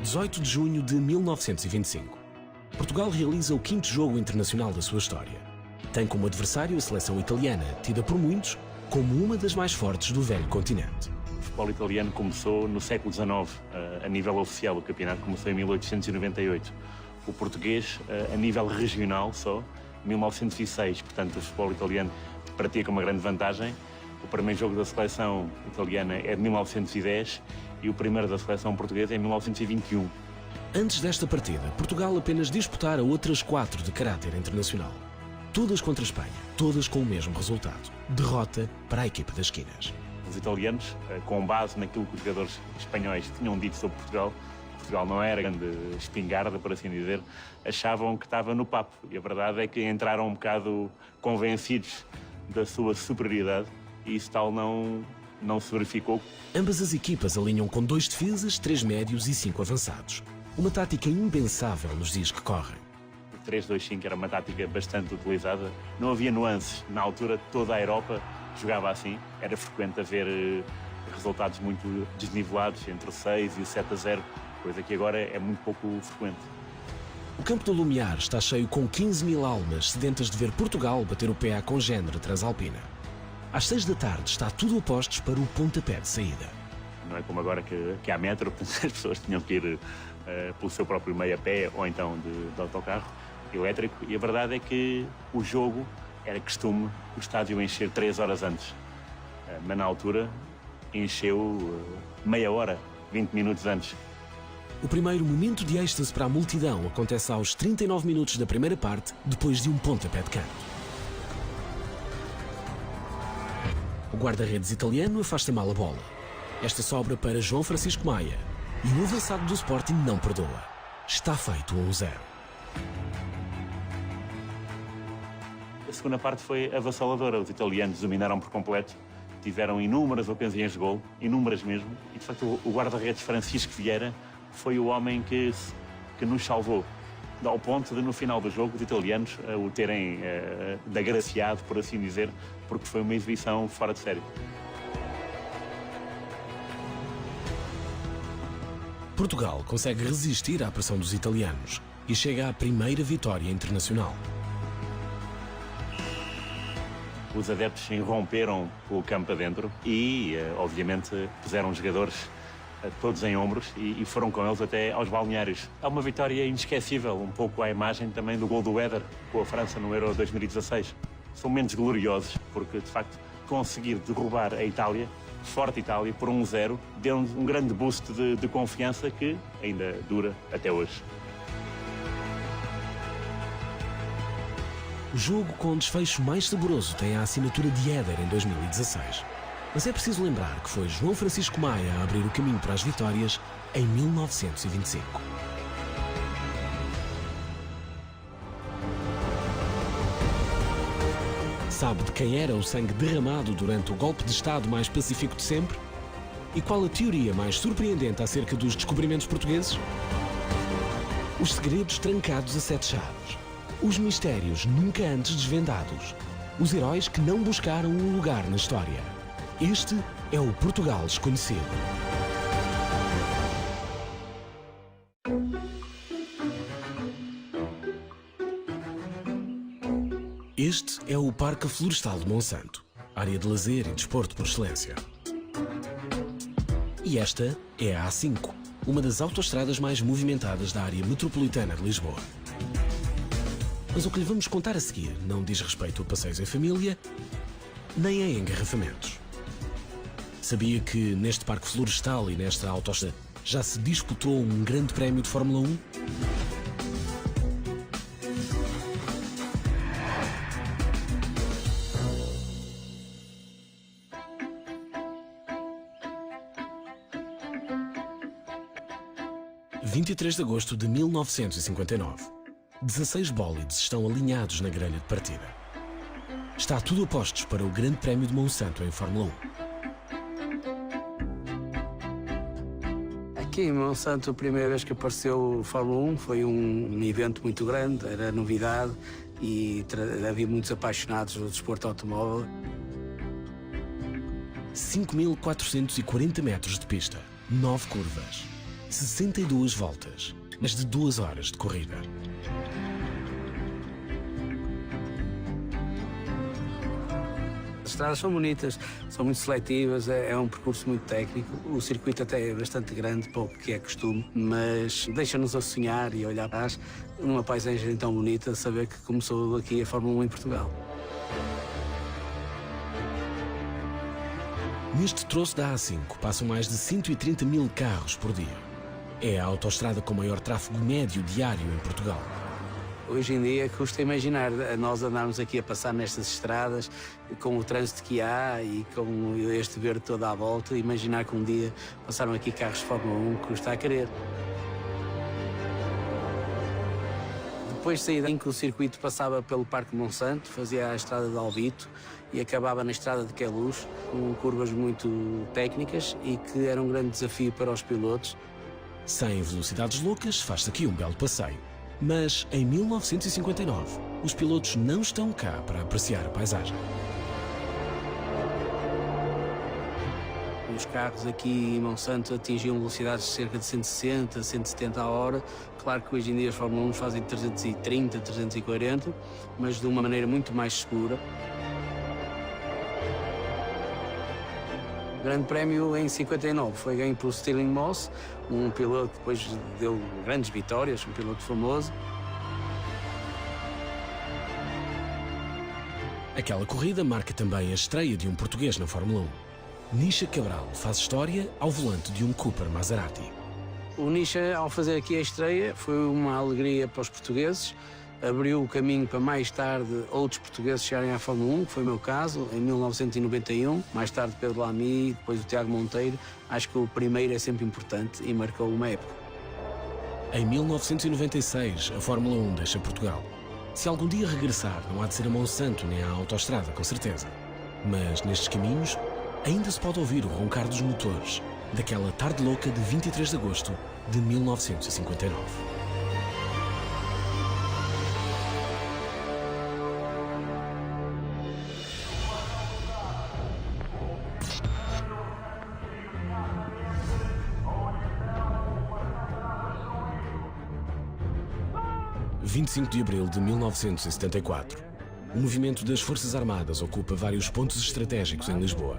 18 de junho de 1925. Portugal realiza o 5º jogo internacional da sua história. Tem como adversário a seleção italiana, tida por muitos como uma das mais fortes do velho continente. O futebol italiano começou no século XIX, a nível oficial. O campeonato começou em 1898. O português, a nível regional só, em 1906. Portanto, o futebol italiano pratica uma grande vantagem. O primeiro jogo da seleção italiana é de 1910 e o primeiro da seleção portuguesa é em 1921. Antes desta partida, Portugal apenas disputara outras 4 de caráter internacional. Todas contra a Espanha, todas com o mesmo resultado: derrota para a equipa das esquinas. Os italianos, com base naquilo que os jogadores espanhóis tinham dito sobre Portugal, Portugal não era grande espingarda, por assim dizer, achavam que estava no papo. E a verdade é que entraram um bocado convencidos da sua superioridade e isso tal não se verificou. Ambas as equipas alinham com 2 defesas, 3 médios e 5 avançados. Uma tática impensável nos dias que correm. O 3-2-5 era uma tática bastante utilizada. Não havia nuances. Na altura, toda a Europa jogava assim. Era frequente haver resultados muito desnivelados entre o 6 e o 7-0, coisa que agora é muito pouco frequente. O campo do Lumiar está cheio com 15 mil almas sedentas de ver Portugal bater o pé à congénere transalpina. Às 6 da tarde está tudo a postos para o pontapé de saída. Não é como agora que há metro, as pessoas tinham que ir pelo seu próprio meio a pé ou então de autocarro elétrico. E a verdade é que o jogo era costume o estádio encher 3 horas antes. Mas na altura encheu meia hora, 20 minutos antes. O primeiro momento de êxtase para a multidão acontece aos 39 minutos da primeira parte, depois de um pontapé de canto. O guarda-redes italiano afasta mal a bola. Esta sobra para João Francisco Maia. E o avançado do Sporting não perdoa. Está feito 1-0. A segunda parte foi avassaladora. Os italianos dominaram por completo. Tiveram inúmeras ocasiões de gol, inúmeras mesmo. E, de facto, o guarda-redes Francisco Vieira foi o homem que nos salvou. Ao ponto de, no final do jogo, os italianos o terem agraciado, por assim dizer, porque foi uma exibição fora de série. Portugal consegue resistir à pressão dos italianos e chega à primeira vitória internacional. Os adeptos irromperam o campo adentro e, obviamente, puseram os jogadores todos em ombros e foram com eles até aos balneários. É uma vitória inesquecível, um pouco à imagem também do gol do Éder com a França no Euro 2016. São momentos gloriosos porque, de facto, conseguir derrubar a Itália, forte Itália, por 1-0, deu-nos um grande boost de confiança que ainda dura até hoje. O jogo com desfecho mais saboroso tem a assinatura de Éder em 2016. Mas é preciso lembrar que foi João Francisco Maia a abrir o caminho para as vitórias em 1925. Sabe de quem era o sangue derramado durante o golpe de Estado mais pacífico de sempre? E qual a teoria mais surpreendente acerca dos descobrimentos portugueses? Os segredos trancados a 7 chaves. Os mistérios nunca antes desvendados. Os heróis que não buscaram um lugar na história. Este é o Portugal desconhecido. Este é o Parque Florestal de Monsanto, área de lazer e desporto por excelência. E esta é a A5, uma das autoestradas mais movimentadas da área metropolitana de Lisboa. Mas o que lhe vamos contar a seguir não diz respeito a passeios em família, nem a engarrafamentos. Sabia que neste Parque Florestal e nesta autoestrada já se disputou um grande prémio de Fórmula 1? – 23 de agosto de 1959. 16 bólides estão alinhados na grelha de partida. Está tudo a postos para o Grande Prémio de Monsanto em Fórmula 1. Aqui em Monsanto, a primeira vez que apareceu o Fórmula 1 foi um evento muito grande, era novidade e havia muitos apaixonados do desporto automóvel. 5.440 metros de pista, 9 curvas, 62 voltas, mas de 2 horas de corrida. As estradas são bonitas, são muito seletivas, é um percurso muito técnico. O circuito até é bastante grande para o que é costume, mas deixa-nos a sonhar e olhar para trás numa paisagem tão bonita, saber que começou aqui a Fórmula 1 em Portugal. Neste troço da A5 passam mais de 130 mil carros por dia. É a autoestrada com maior tráfego médio diário em Portugal. Hoje em dia custa imaginar nós andarmos aqui a passar nestas estradas com o trânsito que há e com este verde toda à volta. Imaginar que um dia passaram aqui carros de Fórmula 1 custa a querer. Depois de sair em que o circuito passava pelo Parque Monsanto, fazia a estrada de Alvito e acabava na estrada de Queluz, com curvas muito técnicas e que era um grande desafio para os pilotos. Sem velocidades loucas, faz-se aqui um belo passeio. Mas em 1959, os pilotos não estão cá para apreciar a paisagem. Os carros aqui em Monsanto atingiam velocidades de cerca de 160, 170 a hora. Claro que hoje em dia as Fórmula 1 fazem 330, 340, mas de uma maneira muito mais segura. O Grande Prémio em 59 foi ganho por Stirling Moss, um piloto que depois deu grandes vitórias, um piloto famoso. Aquela corrida marca também a estreia de um português na Fórmula 1. Nisha Cabral faz história ao volante de um Cooper Maserati. O Nisha, ao fazer aqui a estreia, foi uma alegria para os portugueses. Abriu o caminho para mais tarde outros portugueses chegarem à Fórmula 1, que foi o meu caso, em 1991. Mais tarde Pedro Lamy, depois o Tiago Monteiro. Acho que o primeiro é sempre importante e marcou uma época. Em 1996, a Fórmula 1 deixa Portugal. Se algum dia regressar, não há de ser a Monsanto nem à autoestrada, com certeza. Mas nestes caminhos, ainda se pode ouvir o roncar dos motores daquela tarde louca de 23 de agosto de 1959. – 25 de abril de 1974. O movimento das Forças Armadas ocupa vários pontos estratégicos em Lisboa.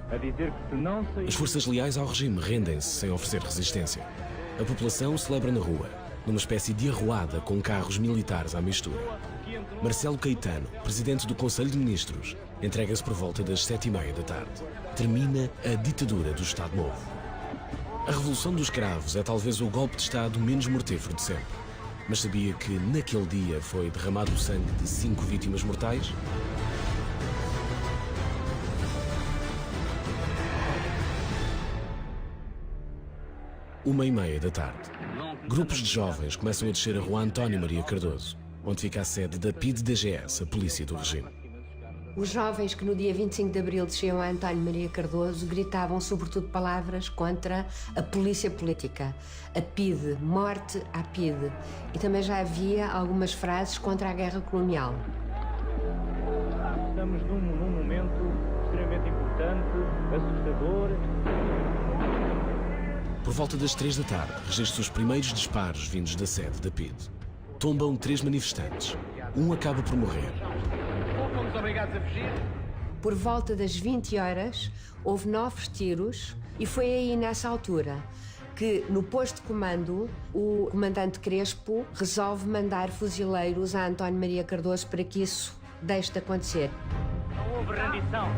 As forças leais ao regime rendem-se sem oferecer resistência. A população celebra na rua, numa espécie de arruada com carros militares à mistura. Marcelo Caetano, presidente do Conselho de Ministros, entrega-se por volta das 7h30 da tarde. Termina a ditadura do Estado Novo. A Revolução dos Cravos é talvez o golpe de Estado menos mortífero de sempre. Mas sabia que naquele dia foi derramado o sangue de 5 vítimas mortais? Uma e meia da tarde. Grupos de jovens começam a descer a rua António Maria Cardoso, onde fica a sede da PIDE-DGS, a polícia do regime. Os jovens que no dia 25 de abril desciam a António Maria Cardoso gritavam sobretudo palavras contra a polícia política, a PIDE, morte à PIDE. E também já havia algumas frases contra a guerra colonial. Estamos num momento extremamente importante, assustador. Por volta das 3 da tarde, registram os primeiros disparos vindos da sede da PIDE. Tombam 3 manifestantes. Um acaba por morrer. Fomos obrigados a fugir. Por volta das 20 horas, houve 9 tiros e foi aí, nessa altura, que no posto de comando, o comandante Crespo resolve mandar fuzileiros a António Maria Cardoso para que isso deixe de acontecer. Não houve rendição.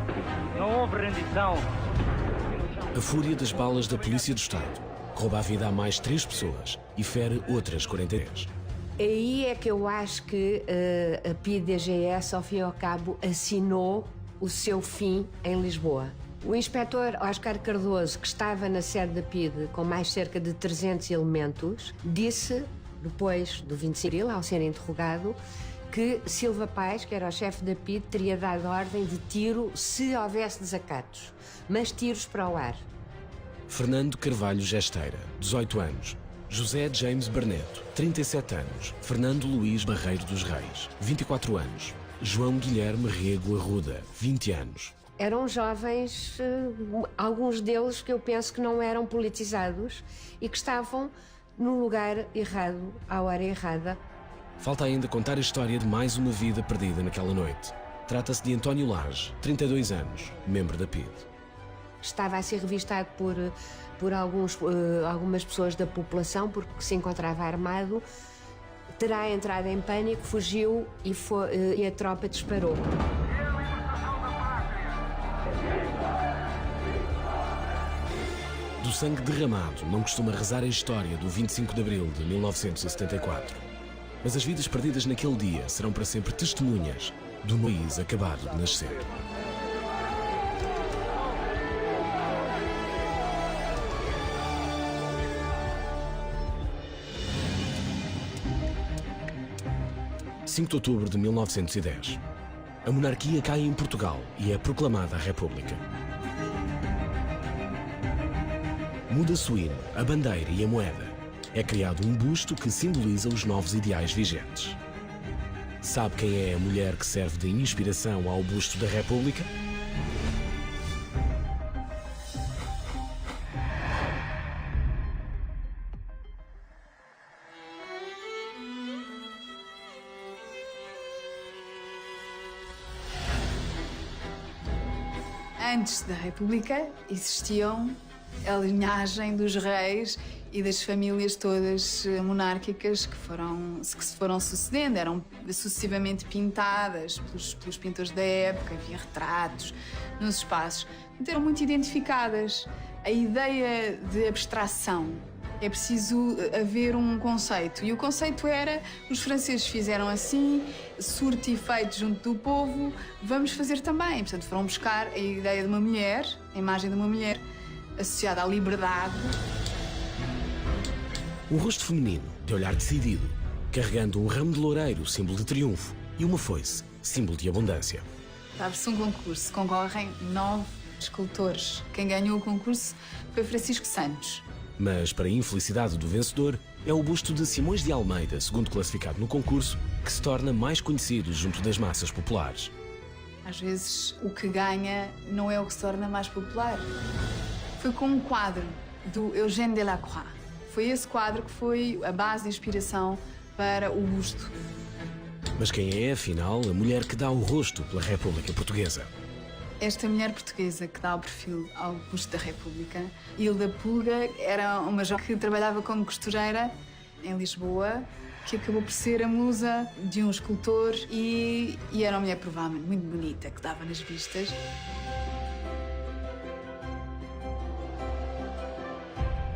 Não houve rendição. A fúria das balas da Polícia do Estado rouba a vida a mais 3 pessoas e fere outras 43. Aí é que eu acho que a PIDE-DGS, ao fim e ao cabo, assinou o seu fim em Lisboa. O inspetor Oscar Cardoso, que estava na sede da PIDE com mais cerca de 300 elementos, disse, depois do 25 de abril, ao ser interrogado, que Silva Paes, que era o chefe da PIDE, teria dado ordem de tiro se houvesse desacatos, mas tiros para o ar. Fernando Carvalho Gesteira, 18 anos. José James Barneto, 37 anos. Fernando Luís Barreiro dos Reis, 24 anos. João Guilherme Rego Arruda, 20 anos. Eram jovens, alguns deles que eu penso que não eram politizados e que estavam no lugar errado, à hora errada. Falta ainda contar a história de mais uma vida perdida naquela noite. Trata-se de António Lage, 32 anos, membro da PIDE. Estava a ser revistado por algumas pessoas da população porque se encontrava armado. Terá entrado em pânico, fugiu e a tropa disparou. Do sangue derramado não costuma rezar a história do 25 de abril de 1974. Mas as vidas perdidas naquele dia serão para sempre testemunhas do país acabado de nascer. ...5 de outubro de 1910. a monarquia cai em Portugal e é proclamada a República. Muda-se o hino, a bandeira e a moeda. É criado um busto que simboliza os novos ideais vigentes. Sabe quem é a mulher que serve de inspiração ao busto da República? Antes da República existiam a linhagem dos reis e das famílias todas monárquicas que se foram sucedendo, eram sucessivamente pintadas pelos pintores da época, havia retratos nos espaços, então eram muito identificadas. A ideia de abstração, é preciso haver um conceito, e o conceito era, os franceses fizeram assim, surto e efeito junto do povo, vamos fazer também. Portanto, foram buscar a ideia de uma mulher, a imagem de uma mulher associada à liberdade. Um rosto feminino, de olhar decidido, carregando um ramo de loureiro, símbolo de triunfo, e uma foice, símbolo de abundância. Abre-se um concurso, concorrem 9 escultores. Quem ganhou o concurso foi Francisco Santos. Mas, para a infelicidade do vencedor, é o busto de Simões de Almeida, segundo classificado no concurso, que se torna mais conhecido junto das massas populares. Às vezes, o que ganha não é o que se torna mais popular. Foi com um quadro do Eugène Delacroix. Foi esse quadro que foi a base de inspiração para o busto. Mas quem é, afinal, a mulher que dá o rosto pela República Portuguesa? Esta mulher portuguesa que dá o perfil ao busto da República, Hilda Pulga, era uma jovem que trabalhava como costureira em Lisboa, que acabou por ser a musa de um escultor e era uma mulher provavelmente muito bonita, que dava nas vistas.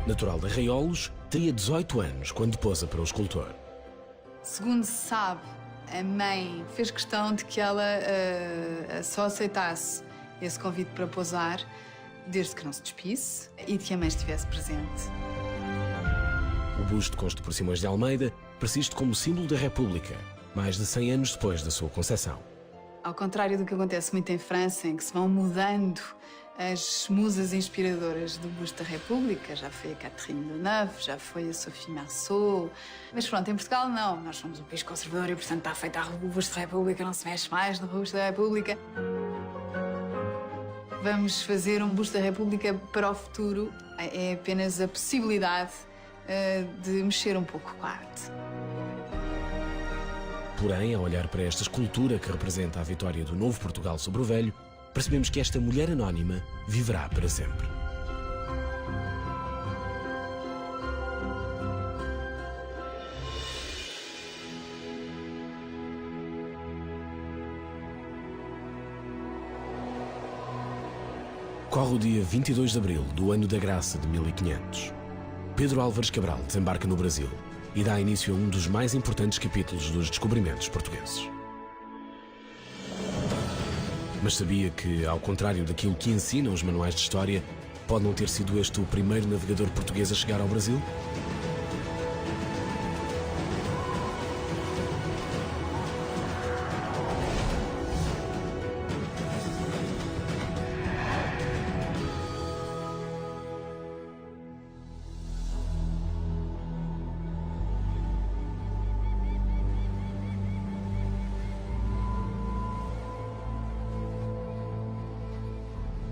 Natural de Arraiolos, teria 18 anos quando posa para o escultor. Segundo se sabe, a mãe fez questão de que ela só aceitasse esse convite para posar, desde que não se despisse e de que a mãe estivesse presente. O busto, consto por Simões de Almeida, persiste como símbolo da República, mais de 100 anos depois da sua concepção. Ao contrário do que acontece muito em França, em que se vão mudando as musas inspiradoras do busto da República, já foi a Catherine Deneuve, já foi a Sophie Marceau, mas pronto, em Portugal não, nós somos um país conservador e portanto está feito o busto da República, não se mexe mais no busto da República. Vamos fazer um busto da República para o futuro, é apenas a possibilidade de mexer um pouco com a arte. Porém, ao olhar para esta escultura que representa a vitória do novo Portugal sobre o velho, percebemos que esta mulher anónima viverá para sempre. Corre o dia 22 de abril do ano da graça de 1500. Pedro Álvares Cabral desembarca no Brasil e dá início a um dos mais importantes capítulos dos descobrimentos portugueses. Mas sabia que, ao contrário daquilo que ensinam os manuais de história, pode não ter sido este o primeiro navegador português a chegar ao Brasil?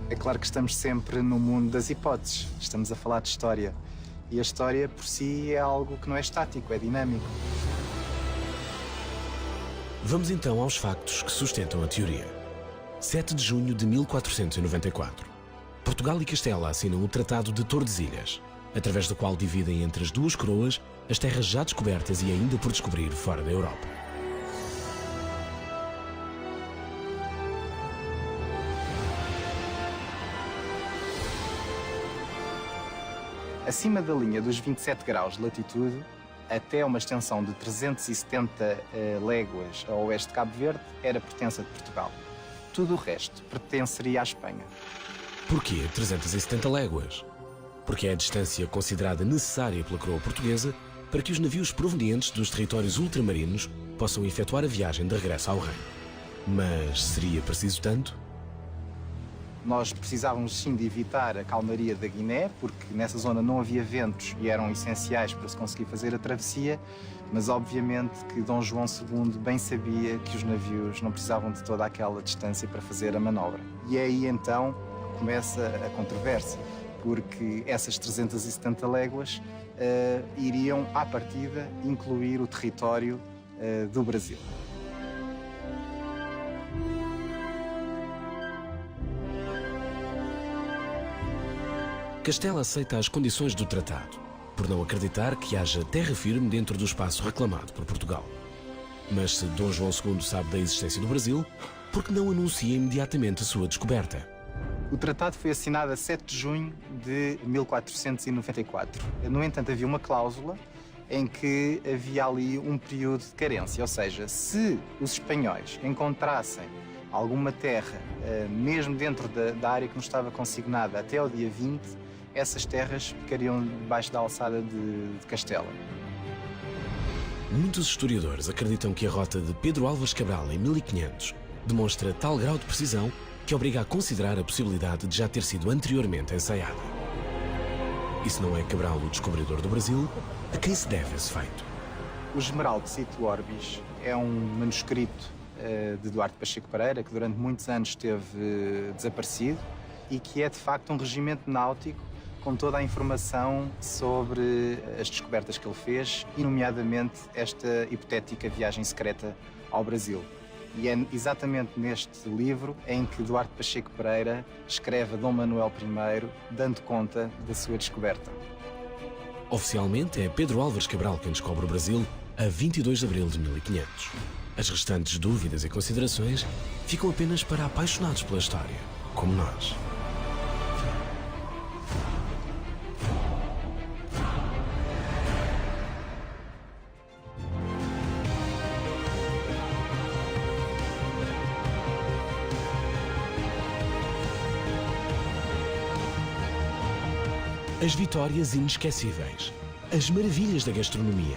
É claro que estamos sempre no mundo das hipóteses. Estamos a falar de história. E a história, por si, é algo que não é estático, é dinâmico. Vamos então aos factos que sustentam a teoria. 7 de junho de 1494. Portugal e Castela assinam o Tratado de Tordesilhas, através do qual dividem entre as duas coroas as terras já descobertas e ainda por descobrir fora da Europa. Acima da linha dos 27 graus de latitude, até uma extensão de 370 léguas a oeste de Cabo Verde, era pertença de Portugal. Tudo o resto pertenceria à Espanha. Porquê 370 léguas? Porque é a distância considerada necessária pela coroa portuguesa para que os navios provenientes dos territórios ultramarinos possam efetuar a viagem de regresso ao reino. Mas seria preciso tanto? Nós precisávamos sim de evitar a calmaria da Guiné, porque nessa zona não havia ventos e eram essenciais para se conseguir fazer a travessia, mas obviamente que Dom João II bem sabia que os navios não precisavam de toda aquela distância para fazer a manobra. E é aí então começa a controvérsia, porque essas 370 léguas iriam, à partida, incluir o território do Brasil. Castela aceita as condições do tratado, por não acreditar que haja terra firme dentro do espaço reclamado por Portugal. Mas se Dom João II sabe da existência do Brasil, por que não anuncia imediatamente a sua descoberta? O tratado foi assinado a 7 de junho de 1494. No entanto, havia uma cláusula em que havia ali um período de carência, ou seja, se os espanhóis encontrassem alguma terra, mesmo dentro da área que nos estava consignada até ao dia 20, essas terras ficariam debaixo da alçada de Castela. Muitos historiadores acreditam que a rota de Pedro Álvares Cabral em 1500 demonstra tal grau de precisão que obriga a considerar a possibilidade de já ter sido anteriormente ensaiada. E se não é Cabral o descobridor do Brasil, a quem se deve esse feito? O Esmeralda Situ Orbis é um manuscrito de Duarte Pacheco Pereira, que durante muitos anos esteve desaparecido e que é de facto um regimento náutico com toda a informação sobre as descobertas que ele fez e, nomeadamente, esta hipotética viagem secreta ao Brasil. E é exatamente neste livro em que Duarte Pacheco Pereira escreve a Dom Manuel I, dando conta da sua descoberta. Oficialmente é Pedro Álvares Cabral quem descobre o Brasil a 22 de abril de 1500. As restantes dúvidas e considerações ficam apenas para apaixonados pela história, como nós. As vitórias inesquecíveis, as maravilhas da gastronomia,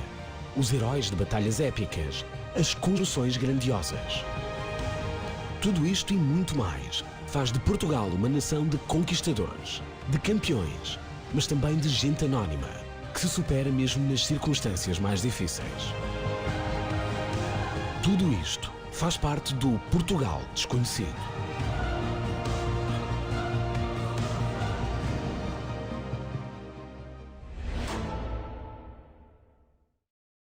os heróis de batalhas épicas, as construções grandiosas. Tudo isto e muito mais faz de Portugal uma nação de conquistadores, de campeões, mas também de gente anónima, que se supera mesmo nas circunstâncias mais difíceis. Tudo isto faz parte do Portugal desconhecido.